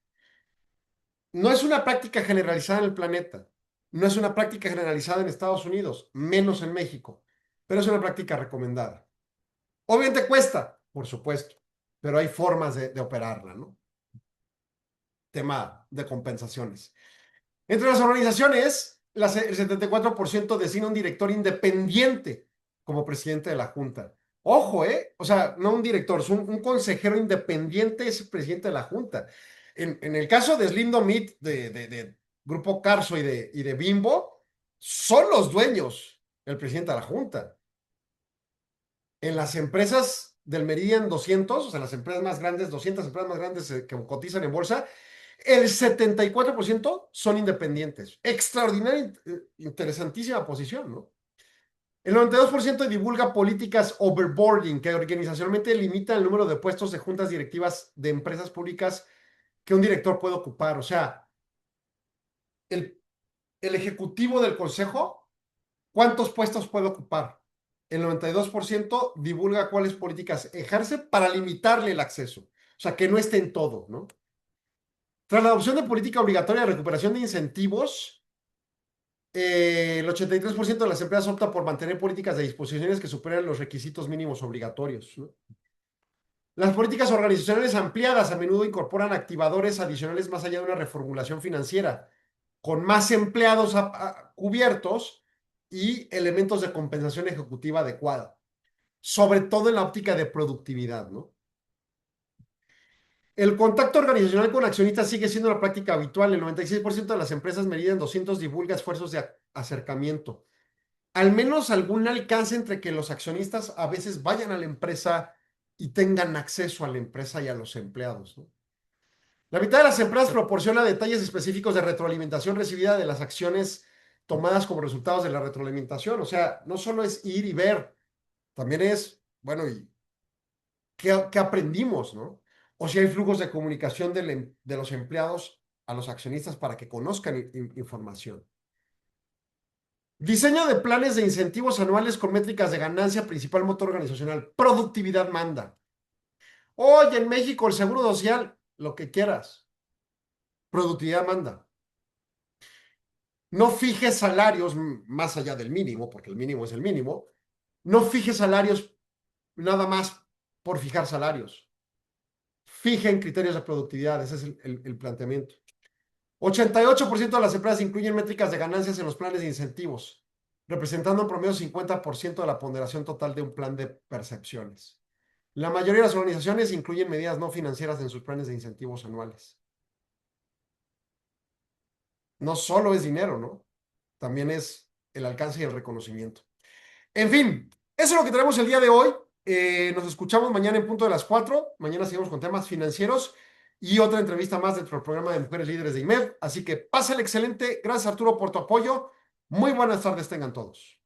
No es una práctica generalizada en el planeta, no es una práctica generalizada en Estados Unidos, menos en México, pero es una práctica recomendada. Obviamente cuesta, por supuesto, pero hay formas de operarla, ¿no? Tema de compensaciones. Entre las organizaciones, el 74% designa un director independiente como presidente de la Junta. Ojo, O sea, no un director, es un consejero independiente es el presidente de la Junta. En el caso de Slim Domit, de Grupo Carso y de Bimbo, son los dueños el presidente de la Junta. En las empresas del Meridian 200, o sea, las empresas más grandes, 200 empresas más grandes que cotizan en bolsa, el 74% son independientes. Extraordinaria, interesantísima posición, ¿no? El 92% divulga políticas overboarding, que organizacionalmente limitan el número de puestos de juntas directivas de empresas públicas que un director puede ocupar. O sea, el ejecutivo del consejo, ¿cuántos puestos puede ocupar? El 92% divulga cuáles políticas ejerce para limitarle el acceso. O sea, que no esté en todo, ¿no? Tras la adopción de política obligatoria de recuperación de incentivos, el 83% de las empresas opta por mantener políticas de disposiciones que superen los requisitos mínimos obligatorios, ¿no? Las políticas organizacionales ampliadas a menudo incorporan activadores adicionales más allá de una reformulación financiera, con más empleados cubiertos y elementos de compensación ejecutiva adecuada, sobre todo en la óptica de productividad, ¿no? El contacto organizacional con accionistas sigue siendo la práctica habitual. El 96% de las empresas Meridian 200 divulga esfuerzos de acercamiento. Al menos algún alcance entre que los accionistas a veces vayan a la empresa y tengan acceso a la empresa y a los empleados, ¿no? La mitad de las empresas proporciona detalles específicos de retroalimentación recibida de las acciones tomadas como resultados de la retroalimentación. O sea, no solo es ir y ver, también es, bueno, ¿y qué aprendimos, no? O si hay flujos de comunicación de los empleados a los accionistas para que conozcan información. Diseño de planes de incentivos anuales con métricas de ganancia, principal motor organizacional. Productividad manda. Oye, en México el seguro social, lo que quieras. Productividad manda. No fijes salarios más allá del mínimo, porque el mínimo es el mínimo. No fijes salarios nada más por fijar salarios. Fijen criterios de productividad, ese es el planteamiento. 88% de las empresas incluyen métricas de ganancias en los planes de incentivos, representando en promedio 50% de la ponderación total de un plan de percepciones. La mayoría de las organizaciones incluyen medidas no financieras en sus planes de incentivos anuales. No solo es dinero, ¿no? También es el alcance y el reconocimiento. En fin, eso es lo que tenemos el día de hoy. Nos escuchamos mañana en punto de las 4. Mañana seguimos con temas financieros y otra entrevista más dentro del programa de Mujeres Líderes de IMED. Así que pásenle excelente. Gracias, Arturo, por tu apoyo. Muy buenas tardes tengan todos.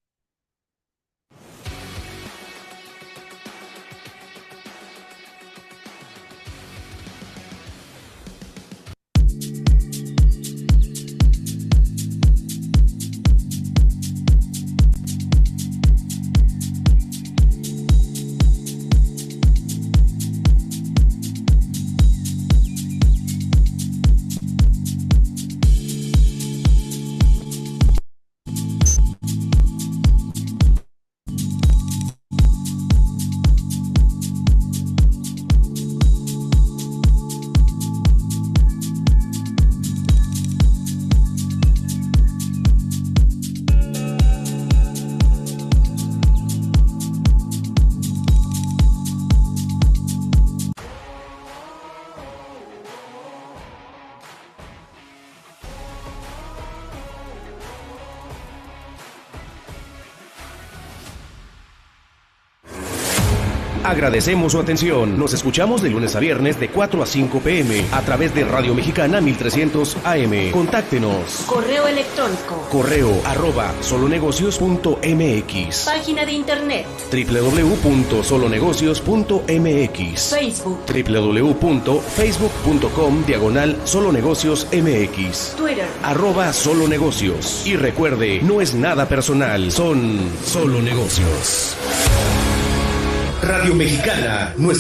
Agradecemos su atención. Nos escuchamos de lunes a viernes de 4 a 5 p.m. a través de Radio Mexicana 1300 AM. Contáctenos. Correo electrónico. correo@solonegocios.mx. Página de internet. www.solonegocios.mx. Facebook. www.facebook.com/solonegociosmx. Twitter. @solonegocios. Y recuerde, no es nada personal, son solo negocios. Radio Mexicana, nuestra